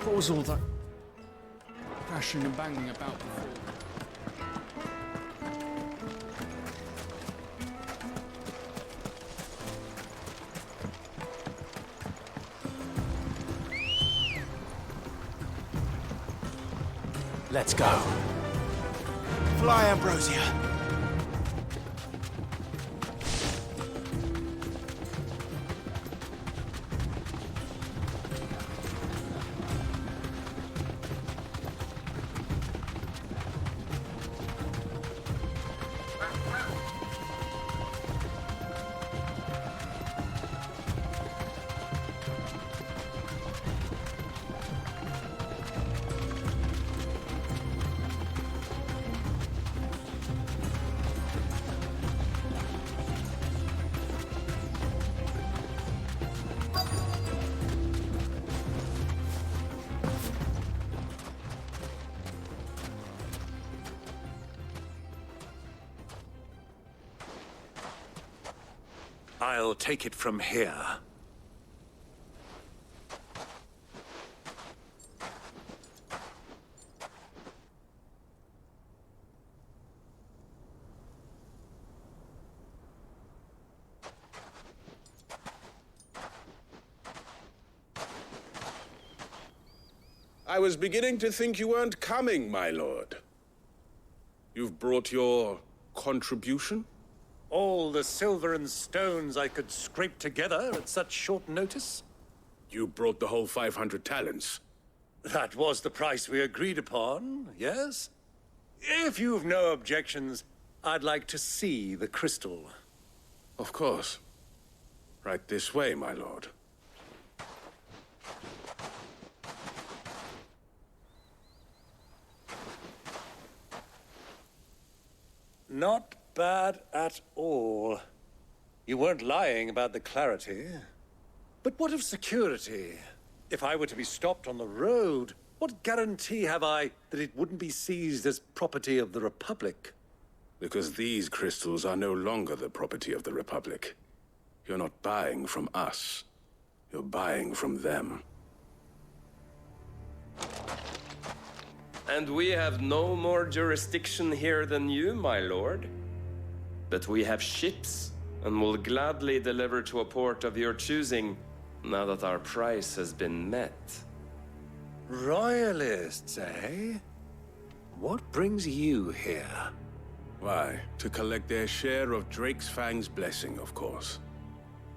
What was all that crashing and banging about before? Let's go. Fly, Ambrosia. I'll take it from here. I was beginning to think you weren't coming, my lord. You've brought your contribution? All the silver and stones I could scrape together at such short notice? You brought the whole 500 talents. That was the price we agreed upon, yes? If you've no objections, I'd like to see the crystal. Of course. Right this way, my lord. Not bad at all. You weren't lying about the clarity. But what of security? If I were to be stopped on the road, what guarantee have I that it wouldn't be seized as property of the Republic? Because these crystals are no longer the property of the Republic. You're not buying from us. You're buying from them. And we have no more jurisdiction here than you, my lord. But we have ships, and will gladly deliver to a port of your choosing, now that our price has been met. Royalists, eh? What brings you here? Why, to collect their share of Drake's Fang's blessing, of course.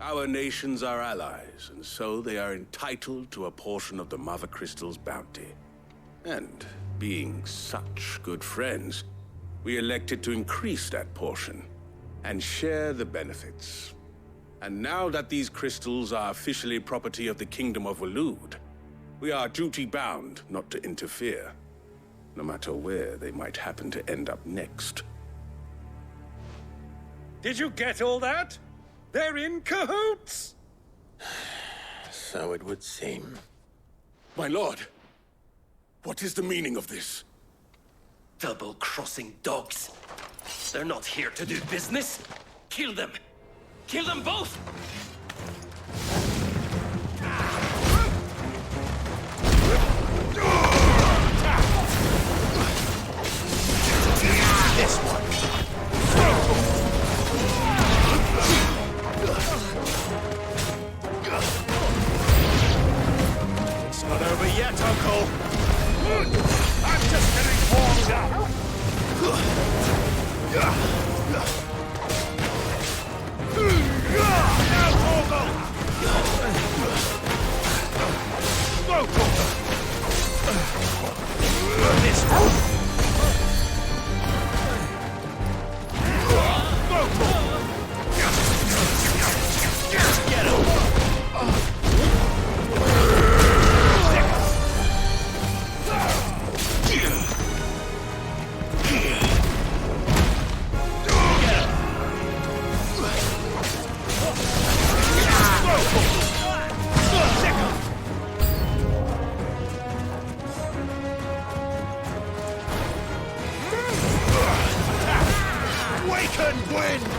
Our nations are allies, and so they are entitled to a portion of the Mother Crystal's bounty. And, being such good friends, we elected to increase that portion, and share the benefits. And now that these crystals are officially property of the Kingdom of Waloed, we are duty-bound not to interfere, no matter where they might happen to end up next. Did you get all that? They're in cahoots! So it would seem. My lord, what is the meaning of this? Double-crossing dogs. They're not here to do business. Kill them. Kill them both! This one. It's not over yet, Uncle. I'm just getting warmed up. Now, Torgal! Go, Torgal! This one! Go, Torgal! Get him! Waken winds!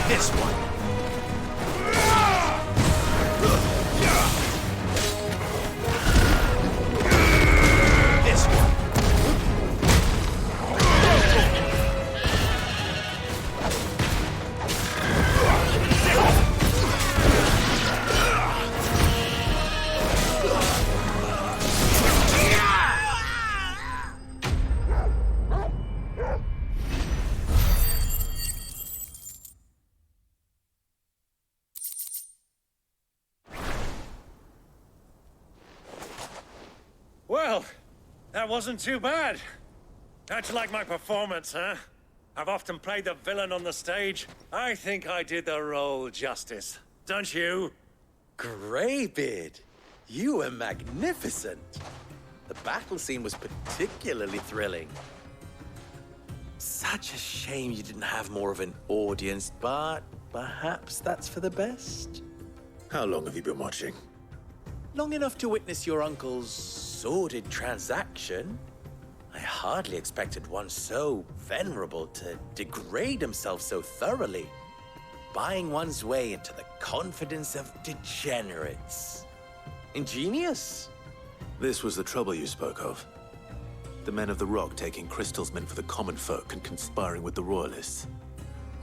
This one. This one. Well, that wasn't too bad. How'd you like my performance, huh? I've often played the villain on the stage. I think I did the role justice. Don't you? Greybeard, you were magnificent. The battle scene was particularly thrilling. Such a shame you didn't have more of an audience, but perhaps that's for the best. How long have you been watching? Long enough to witness your uncle's sordid transaction. I hardly expected one so venerable to degrade himself so thoroughly, buying one's way into the confidence of degenerates. Ingenious. This was the trouble you spoke of. The men of the Rock taking crystals meant for the common folk and conspiring with the Royalists.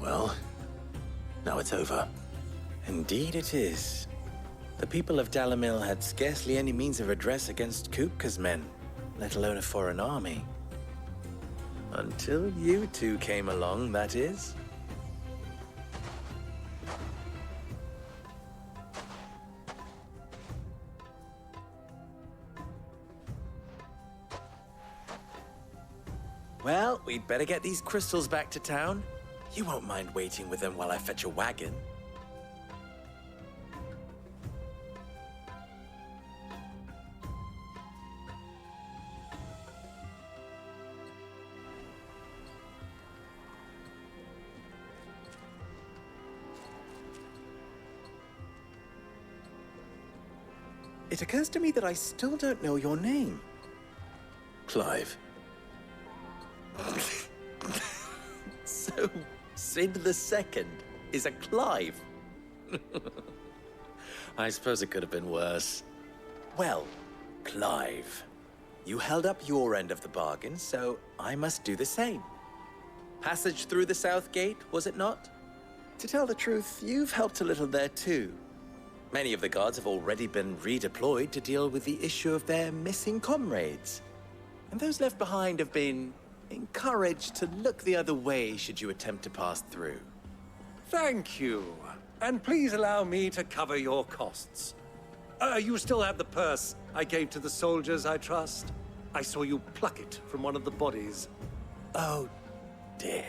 Well, now it's over. Indeed it is. The people of Dalamil had scarcely any means of redress against Kupka's men, let alone a foreign army. Until you two came along, that is. Well, we'd better get these crystals back to town. You won't mind waiting with them while I fetch a wagon. It occurs to me that I still don't know your name. Clive. So, Sid the Second is a Clive? I suppose it could have been worse. Well, Clive, you held up your end of the bargain, so I must do the same. Passage through the South Gate, was it not? To tell the truth, you've helped a little there too. Many of the guards have already been redeployed to deal with the issue of their missing comrades. And those left behind have been encouraged to look the other way should you attempt to pass through. Thank you. And please allow me to cover your costs. You still have the purse I gave to the soldiers, I trust? I saw you pluck it from one of the bodies. Oh, dear.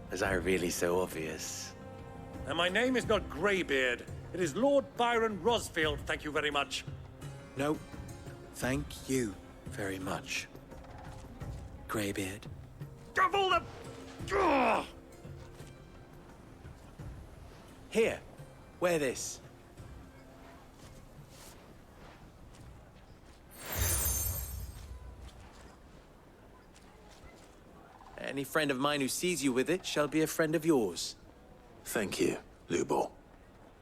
Was I really so obvious? And my name is not Greybeard. It is Lord Byron Rosfield, thank you very much. No, thank you very much, Greybeard. Double the... Ugh! Here, wear this. Any friend of mine who sees you with it shall be a friend of yours. Thank you, Lubor.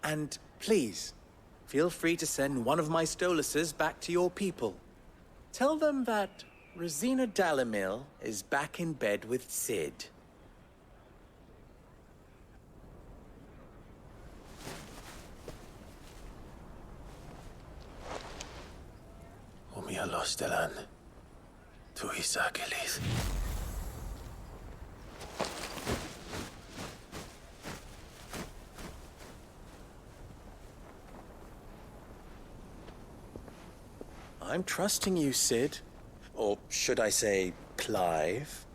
And please, feel free to send one of my Stoluses back to your people. Tell them that Rosina Dalamil is back in bed with Sid. Omia lostelan. Tu isakelis. I'm trusting you, Sid. Or should I say, Clive?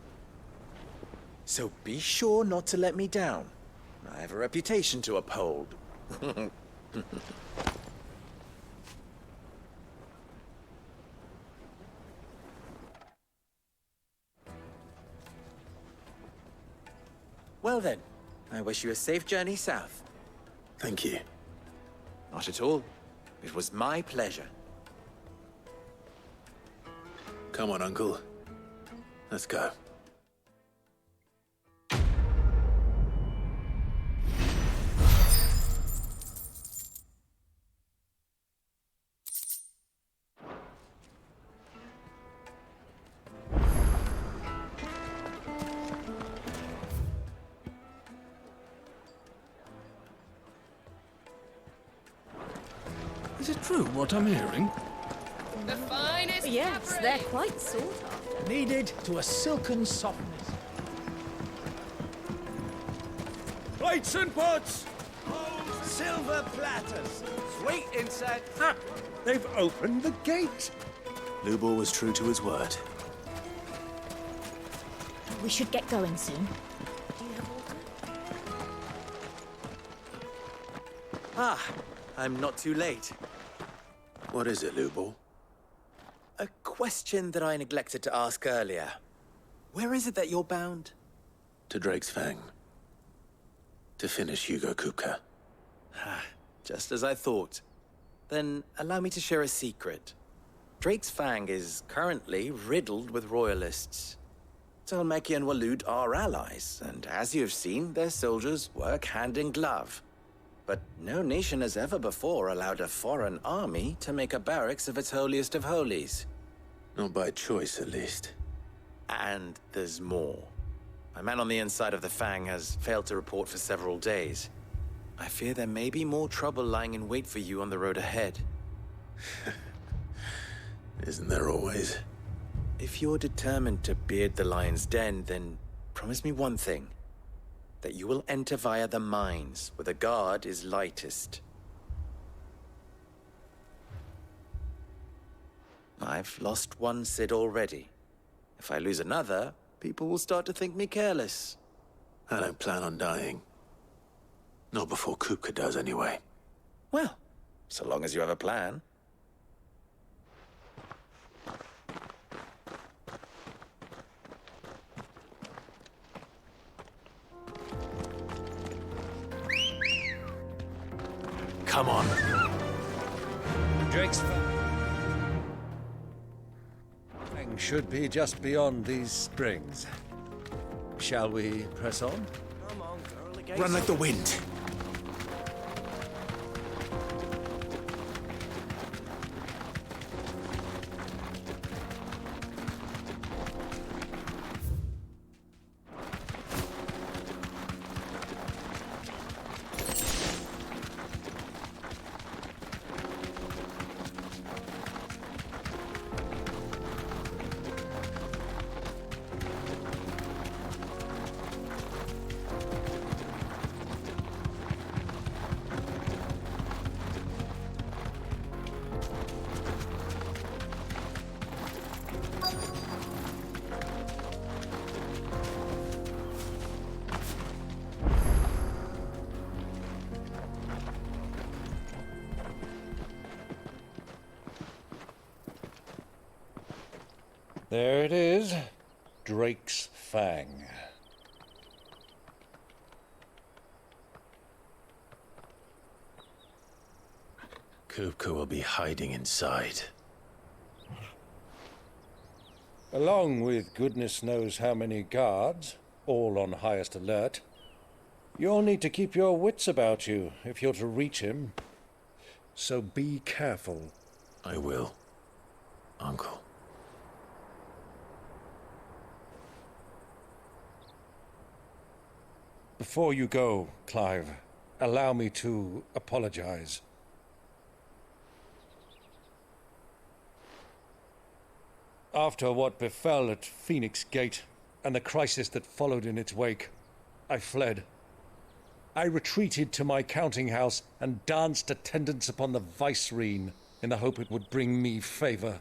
So be sure not to let me down. I have a reputation to uphold. Well then, I wish you a safe journey south. Thank you. Not at all. It was my pleasure. Come on, Uncle. Let's go. Is it true what I'm hearing? The finest Yes, fabric. they're quite sought after. Kneaded to a silken softness. Plates and pots! Silver platters! Sweet inside! Ha! They've opened the gate! Lubor was true to his word. We should get going soon. Ah, I'm not too late. What is it, Lubor? A question that I neglected to ask earlier. Where is it that you're bound? To Drake's Fang. To finish Hugo Kupka. Just as I thought. Then allow me to share a secret. Drake's Fang is currently riddled with royalists. Talmeki and Walud are allies, and as you've seen, their soldiers work hand in glove. But no nation has ever before allowed a foreign army to make a barracks of its holiest of holies. Not by choice, at least. And there's more. My man on the inside of the Fang has failed to report for several days. I fear there may be more trouble lying in wait for you on the road ahead. Isn't there always? If you're determined to beard the lion's den, then promise me one thing. That you will enter via the mines, where the guard is lightest. I've lost one Sid already. If I lose another, people will start to think me careless. I don't plan on dying. Not before Kupka does, anyway. Well, so long as you have a plan. Come on. Drake's Fang. Fang should be just beyond these springs. Shall we press on? Come on, girl, again. Run like the wind. There it is. Drake's Fang. Kupka will be hiding inside. Along with goodness knows how many guards, all on highest alert. You'll need to keep your wits about you if you're to reach him. So be careful. I will, Uncle. Before you go, Clive, allow me to apologize. After what befell at Phoenix Gate and the crisis that followed in its wake, I fled. I retreated to my counting house and danced attendance upon the vicereine in the hope it would bring me favor.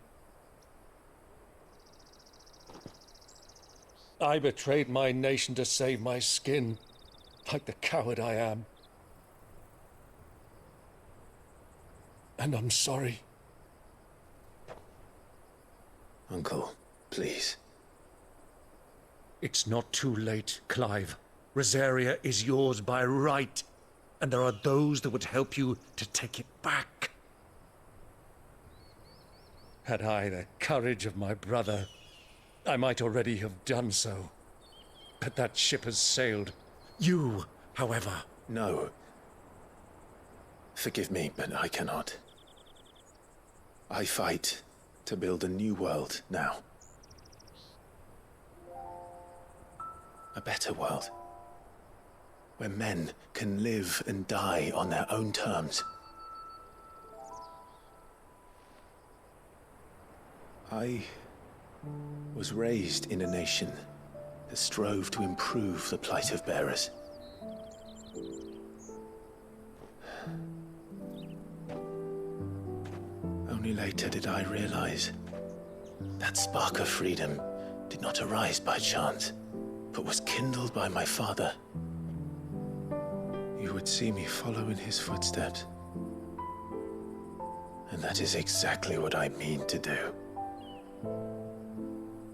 I betrayed my nation to save my skin, like the coward I am. And I'm sorry. Uncle, please. It's not too late, Clive. Rosaria is yours by right, and there are those that would help you to take it back. Had I the courage of my brother, I might already have done so. But that ship has sailed. You, however... No. Forgive me, but I cannot. I fight to build a new world now. A better world. Where men can live and die on their own terms. I was raised in a nation that strove to improve the plight of bearers. Only later did I realize that spark of freedom did not arise by chance, but was kindled by my father. You would see me follow in his footsteps. And that is exactly what I mean to do.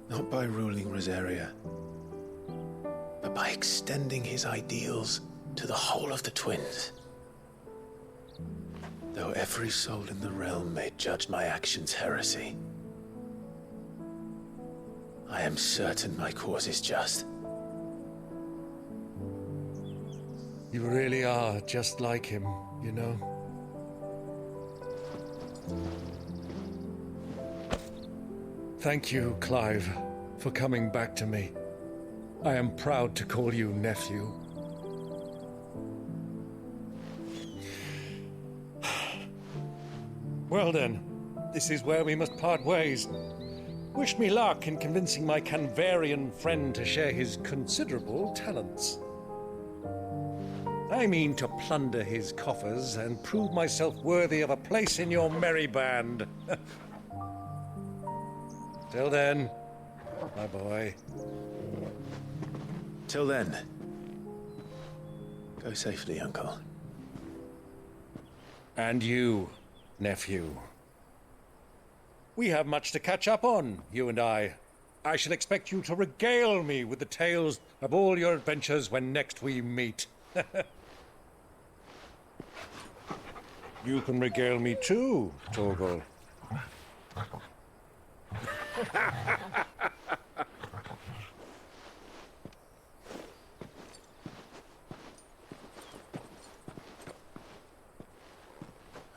Not by ruling Rosaria, but by extending his ideals to the whole of the twins. Though every soul in the realm may judge my actions heresy, I am certain my cause is just. You really are just like him, you know? Thank you, Clive, for coming back to me. I am proud to call you nephew. Well then, this is where we must part ways. Wish me luck in convincing my Canvarian friend to share his considerable talents. I mean to plunder his coffers and prove myself worthy of a place in your merry band. Till then, my boy. Till then, go safely, Uncle. And you, nephew. We have much to catch up on, you and I. I shall expect you to regale me with the tales of all your adventures when next we meet. You can regale me too, Torgal.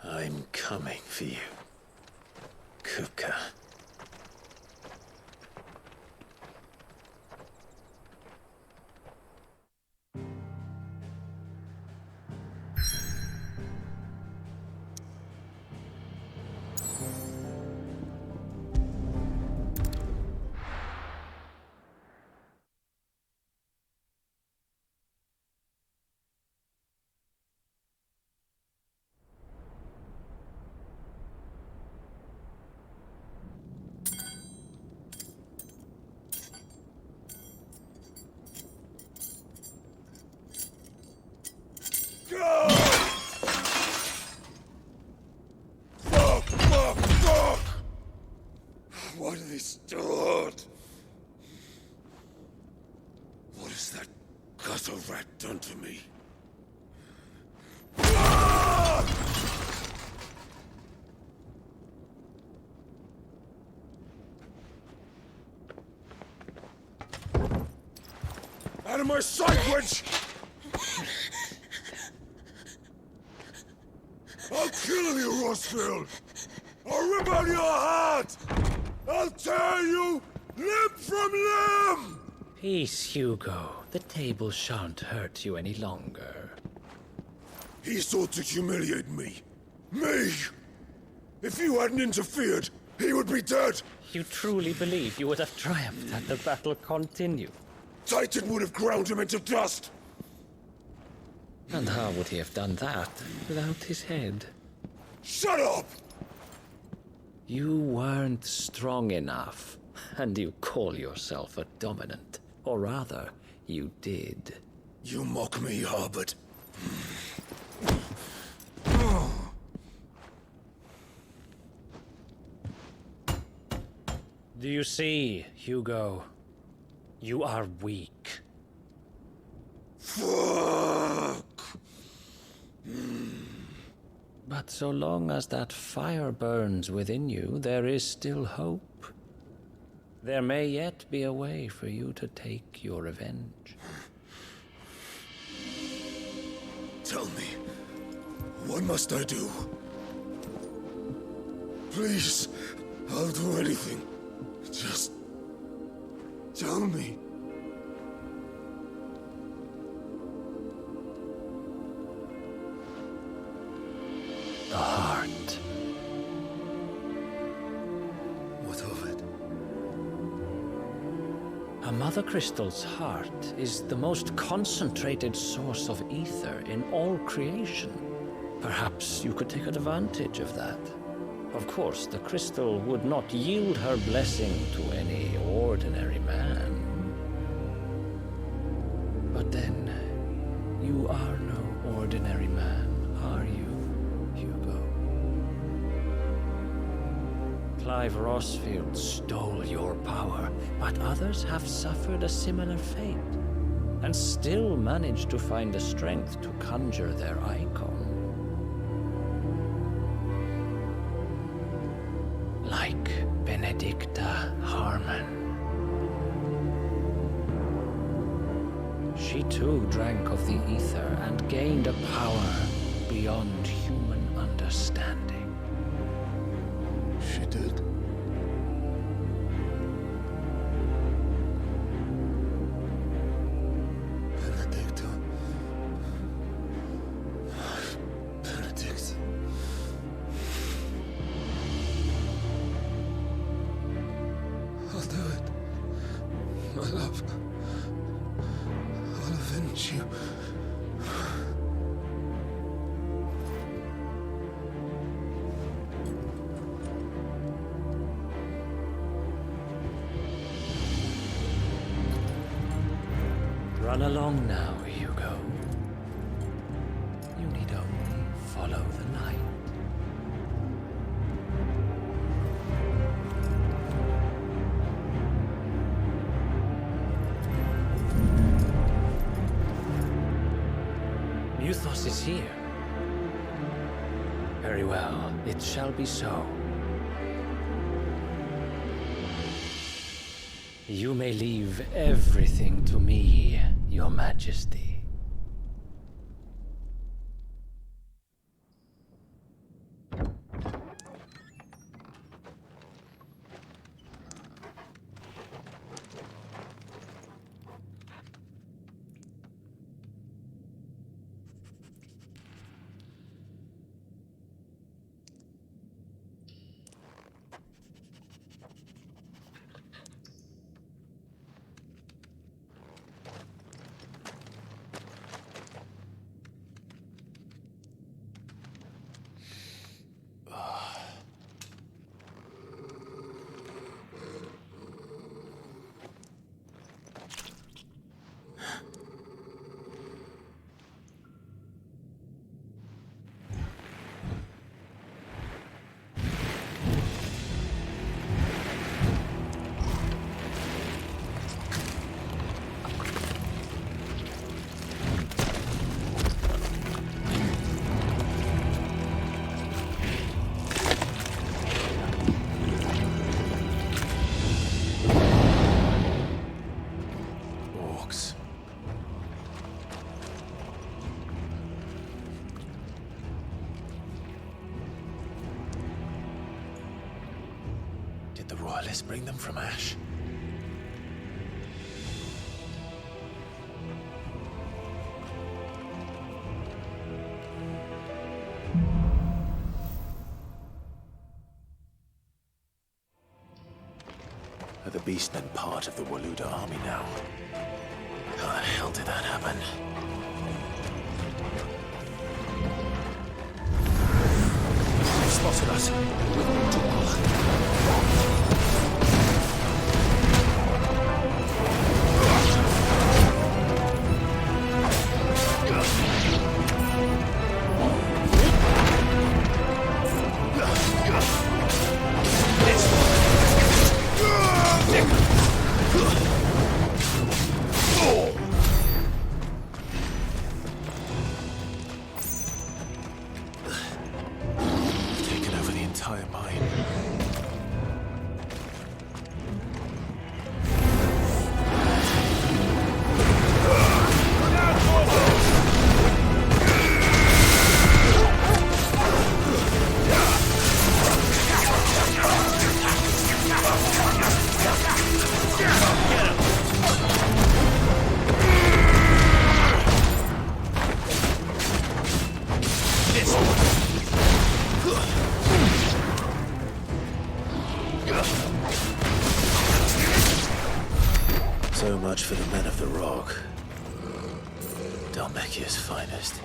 I'm coming for you, Kupka. Fuck! Why do they start? What has that gutter rat done to me? Out of my sight, wench! I'll kill you, Rossfield! I'll rip out your heart! I'll tear you limb from limb! Peace, Hugo. The table shan't hurt you any longer. He sought to humiliate me. Me! If you hadn't interfered, he would be dead! You truly believe you would have triumphed had the battle continued? Titan would have ground him into dust! And how would he have done that without his head? Shut up! You weren't strong enough, and you call yourself a dominant. Or rather, you did. You mock me, Harbert. Do you see, Hugo? You are weak. Fuck! But so long as that fire burns within you, there is still hope. There may yet be a way for you to take your revenge. Tell me, what must I do? Please, I'll do anything. Just tell me. The heart. What of it? A mother crystal's heart is the most concentrated source of ether in all creation. Perhaps you could take advantage of that. Of course, the crystal would not yield her blessing to any ordinary man. But then, you are no ordinary man, are you, Hugo? Clive Rossfield stole your power, but others have suffered a similar fate, and still managed to find the strength to conjure their icon. Like Benedicta Harmon. She too drank of the ether and gained a power beyond human understanding. She did. Benedicta. Benedict. I'll do it. My love. I'll avenge you. Run along now, Hugo. You need only follow the light. Muthos is here. Very well, it shall be so. You may leave everything to me, Your Majesty. Did the royalists bring them from Ash? Are the beastmen part of the Waluda army now? How the hell did that happen? They've spotted us. Taken over the entire mine. So much for the men of the Rock. Dalmekia's finest.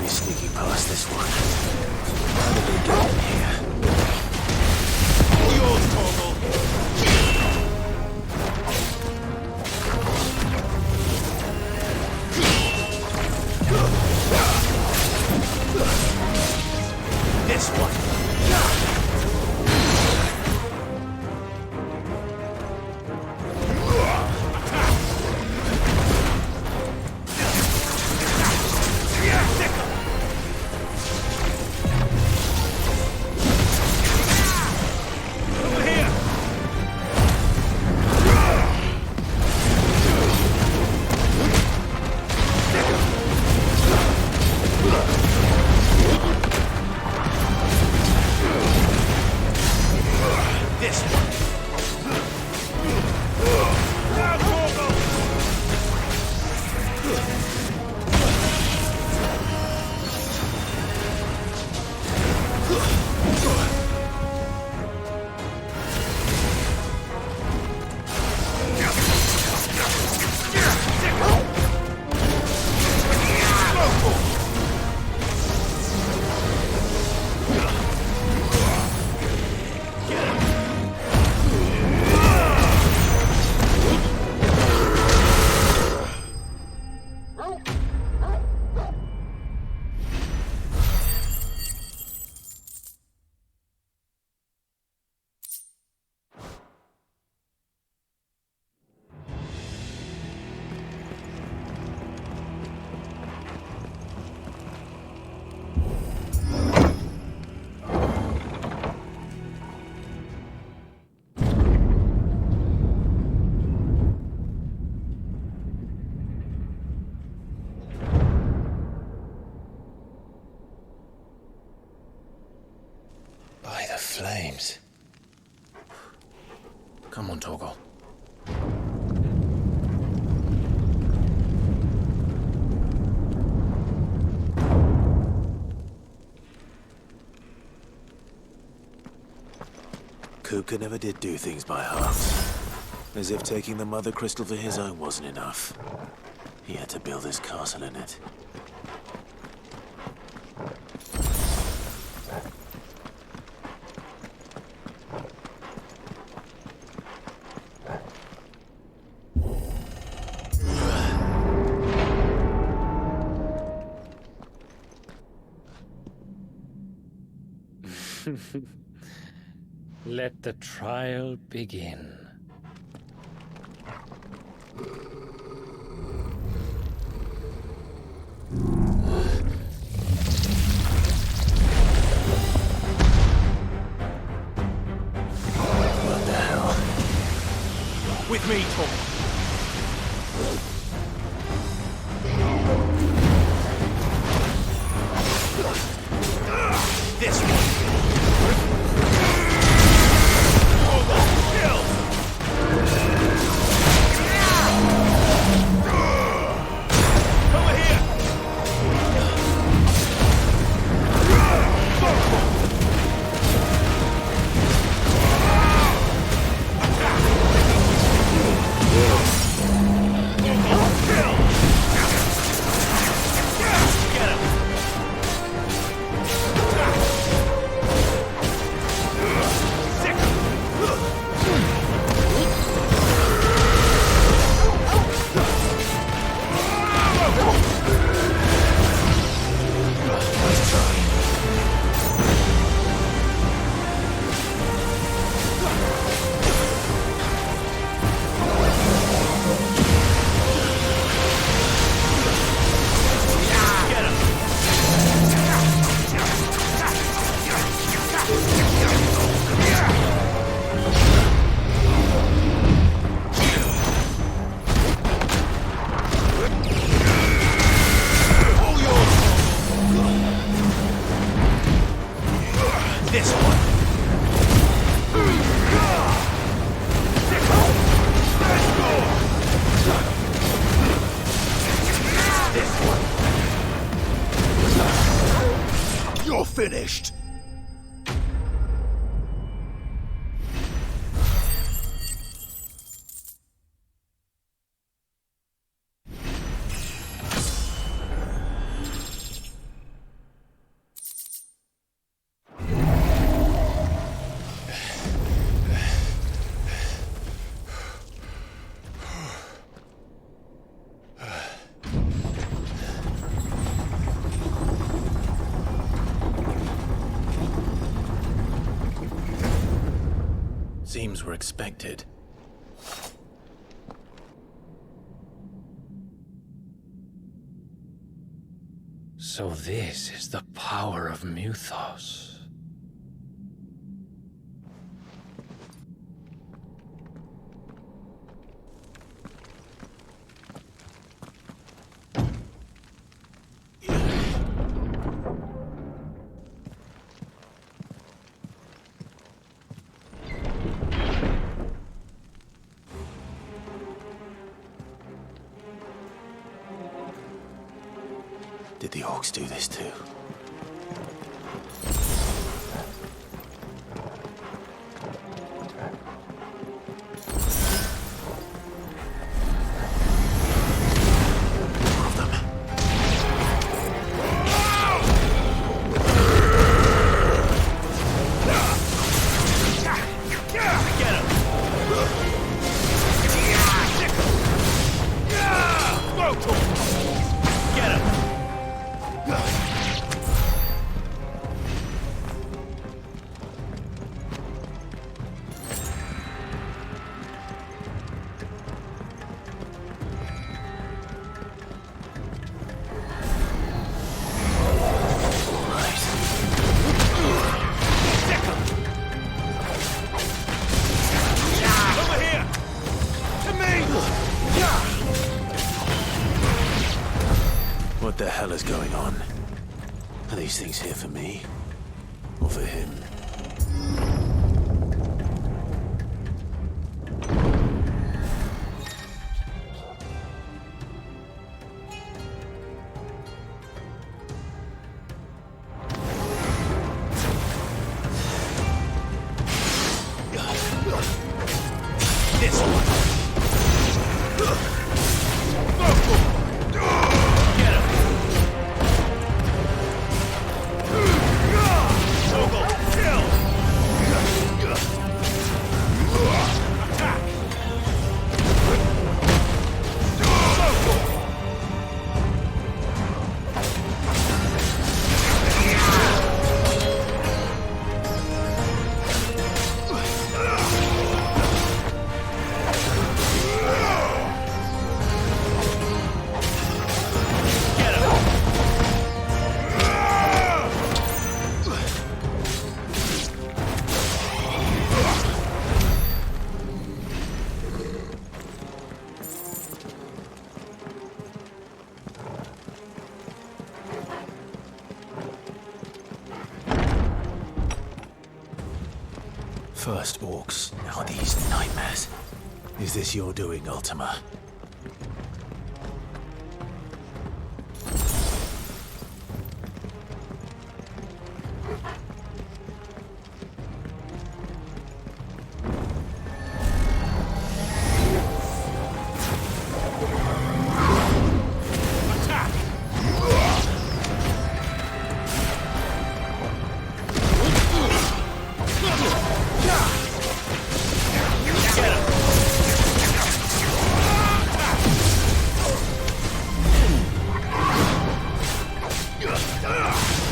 be sneaking past this one. How did they get in here? Yours, Torgal! This one. Flames. Come on, Torgal. Kuka never did do things by half. As if taking the Mother Crystal for his own wasn't enough. He had to build his castle in it. Let the trial begin. What the hell? With me, Tom. This one. You're finished! seems were expected. So this is the power of Muthos. Did the orcs do this too? What the hell is going on? Are these things here for me? Or for him? This one. First orcs, now these nightmares. Is this your doing, Ultima?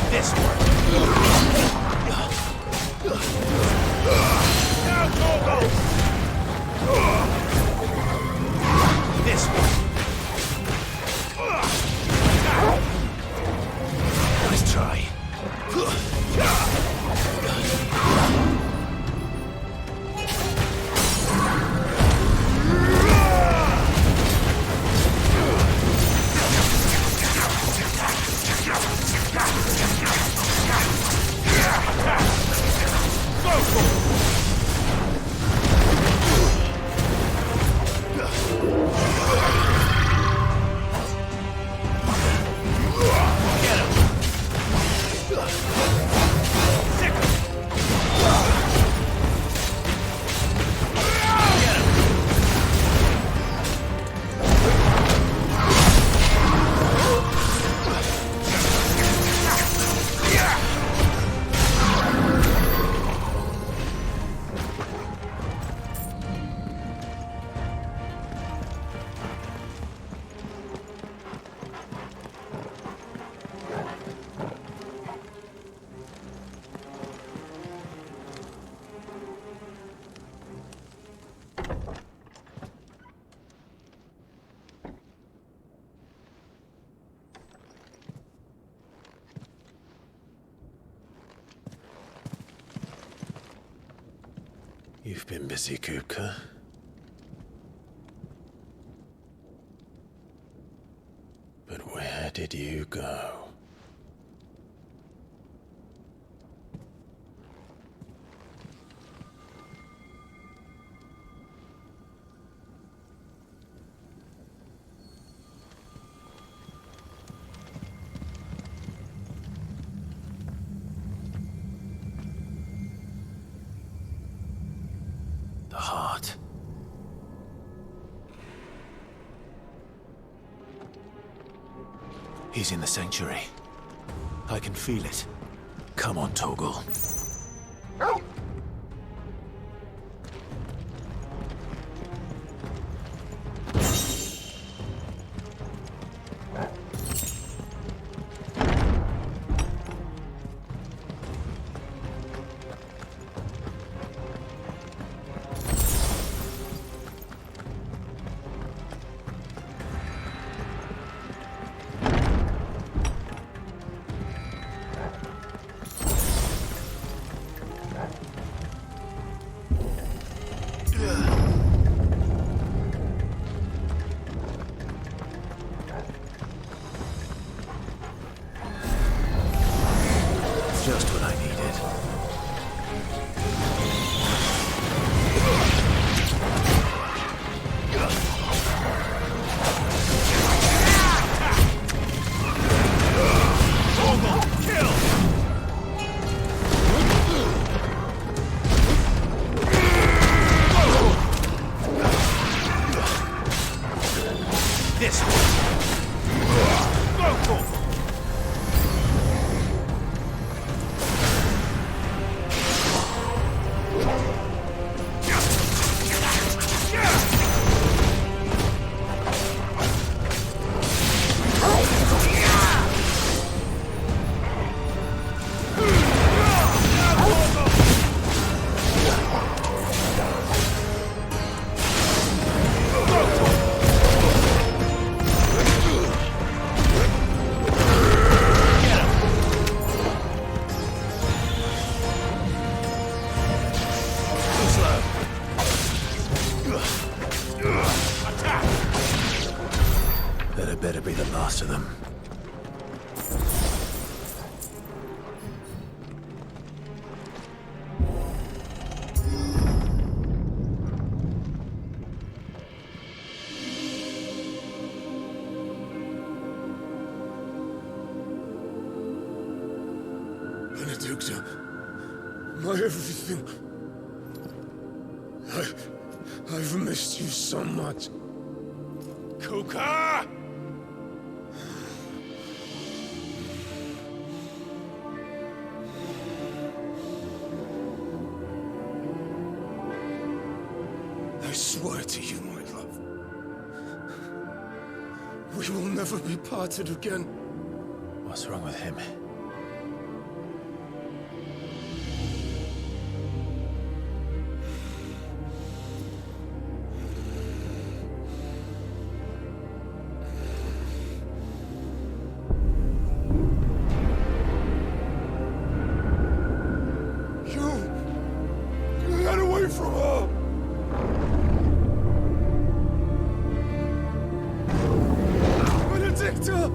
This one. Now, Torgo! This one. Nice try. Go for it! You've been busy, Kupka. But where did you go? The heart. He's in the sanctuary. I can feel it. Come on, Torgal. Just what I needed. This That better be the last of them. Benedicta, my everything. I've missed you so much. Kuka! I swear to you, my love, we will never be parted again. What's wrong with him? You got away from her! Benedicta!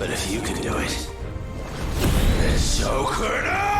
But if you can do it, then so could I!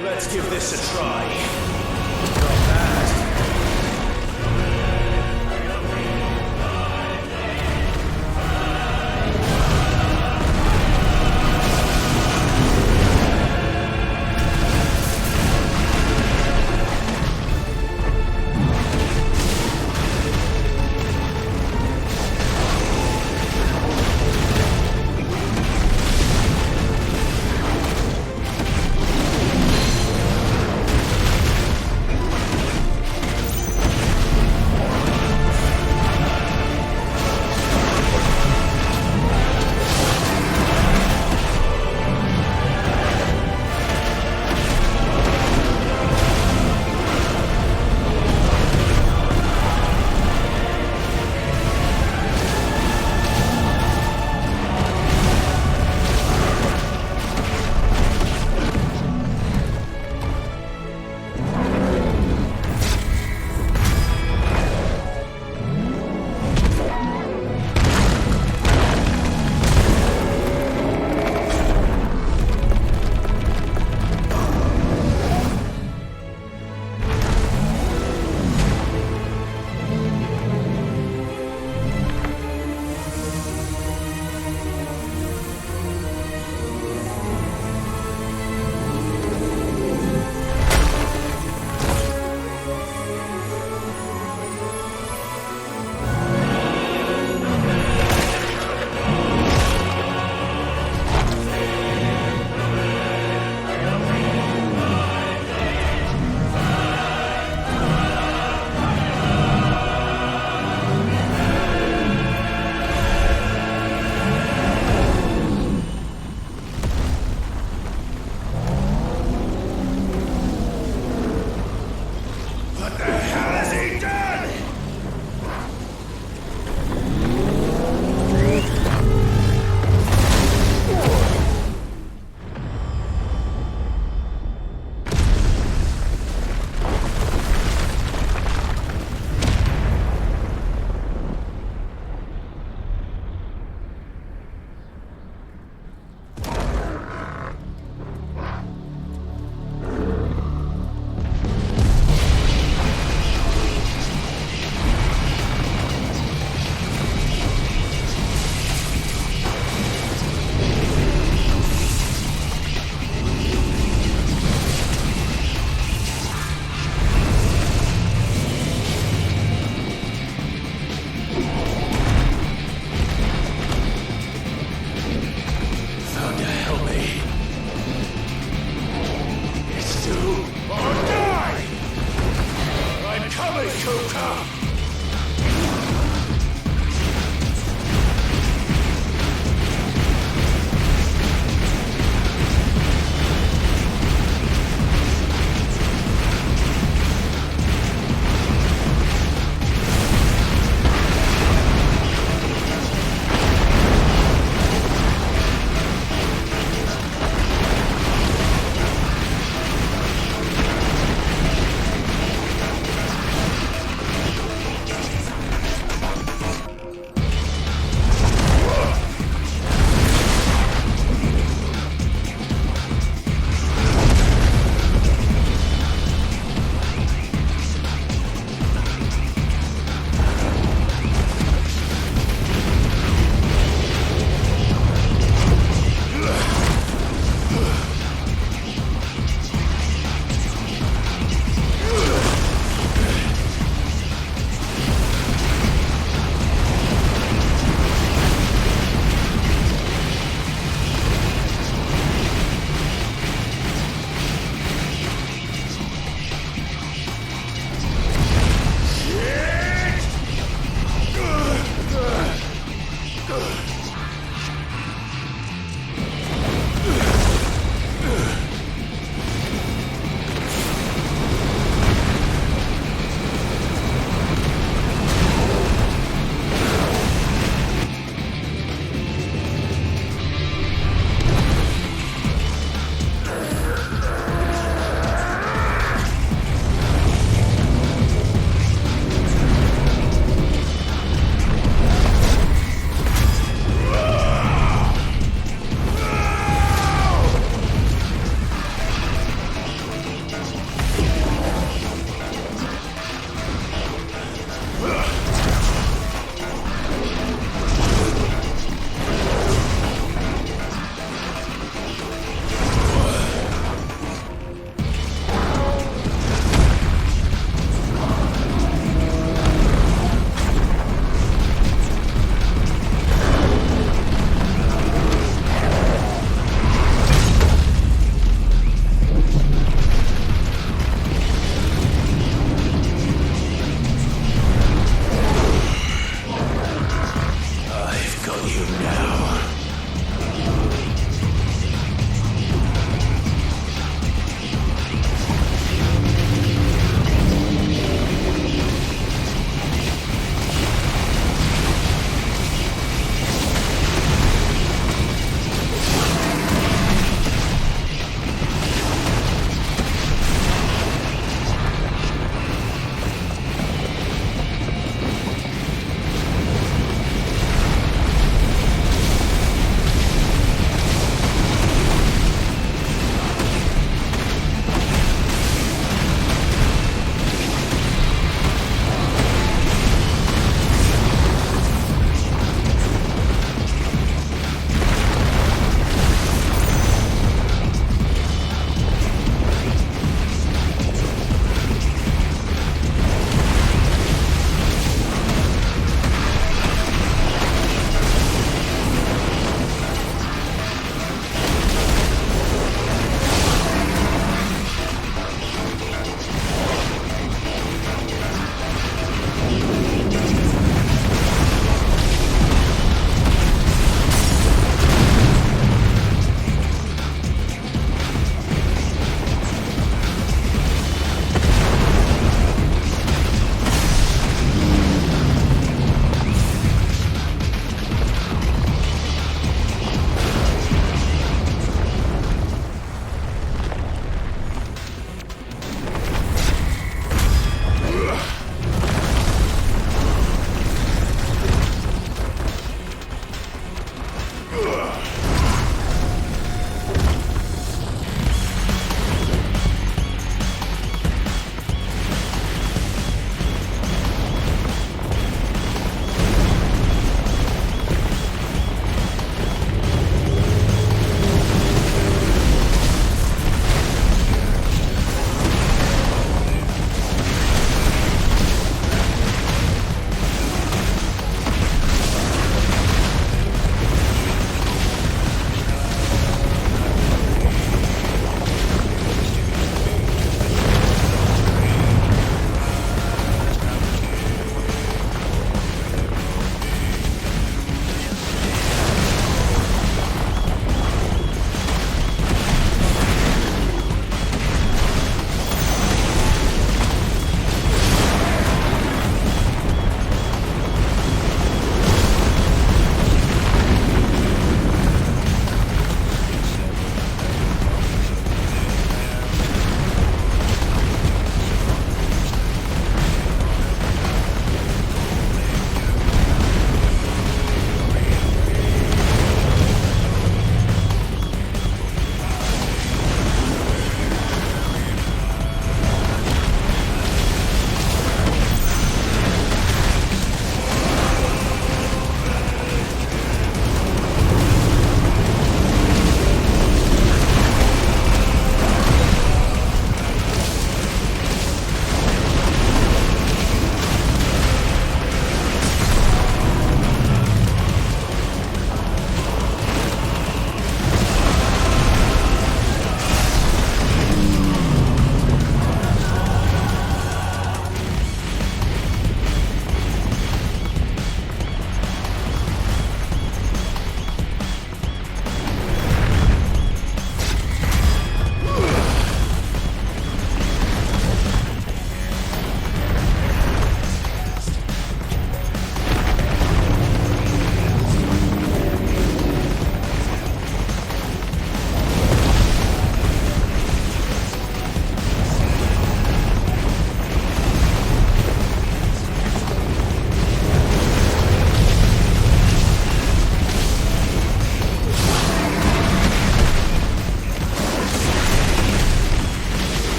Let's give this a try. Not bad.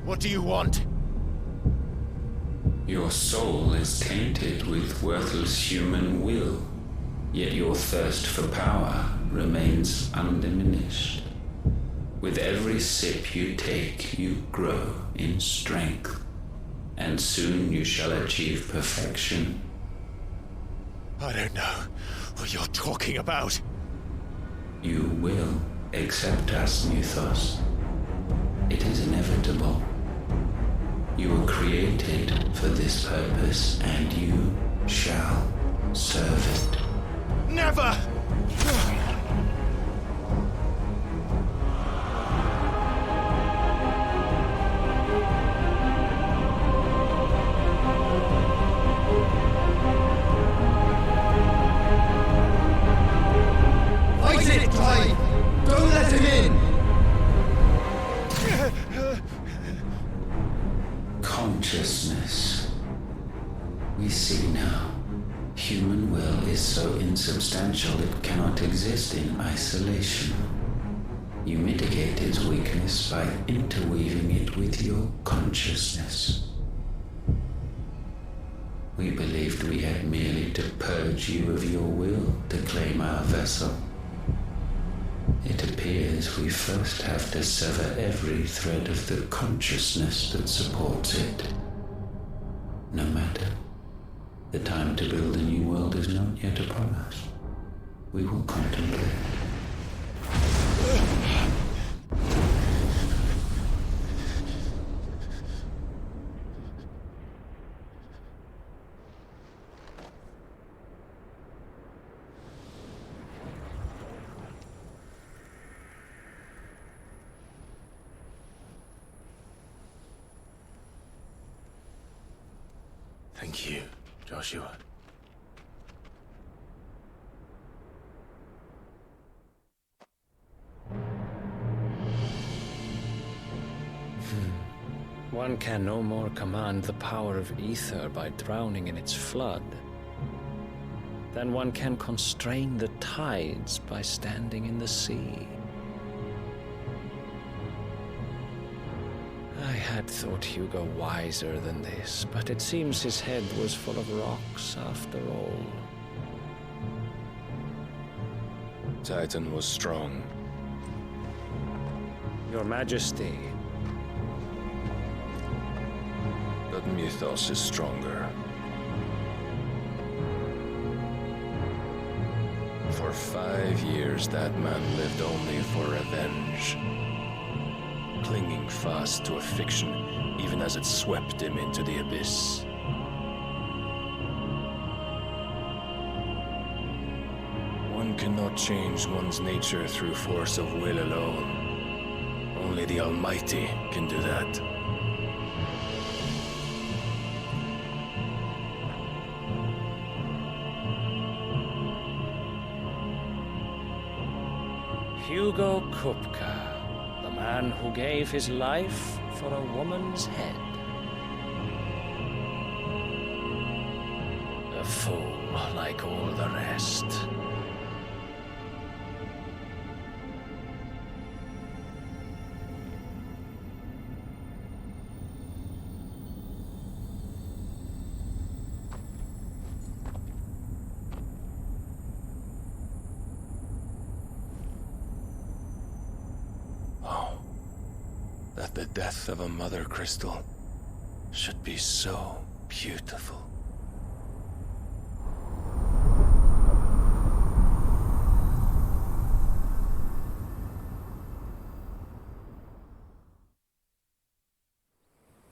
What do you want? Your soul is tainted with worthless human will, yet your thirst for power remains undiminished. With every sip you take, you grow in strength, and soon you shall achieve perfection. I don't know what you're talking about. You will accept us, Muthos. It is inevitable. You were created for this purpose, and you shall serve it. Never! Fight it, Clive! Don't let him in! Consciousness. We see now. Human will is so insubstantial it cannot exist in isolation. You mitigate its weakness by interweaving it with your consciousness. We believed we had merely to purge you of your will to claim our vessel. It appears we first have to sever every thread of the consciousness that supports it. No matter. The time to build a new world is not yet upon us. We will contemplate. Thank you, Joshua. One can no more command the power of ether by drowning in its flood than one can constrain the tides by standing in the sea. I had thought Hugo wiser than this, but it seems his head was full of rocks after all. Titan was strong. Your Majesty. But Mythos is stronger. For 5 years, that man lived only for revenge. Clinging fast to a fiction, even as it swept him into the abyss. One cannot change one's nature through force of will alone. Only the Almighty can do that. Hugo Kupka, the man who gave his life for a woman's head. A fool like all the rest. That the death of a mother crystal should be so beautiful.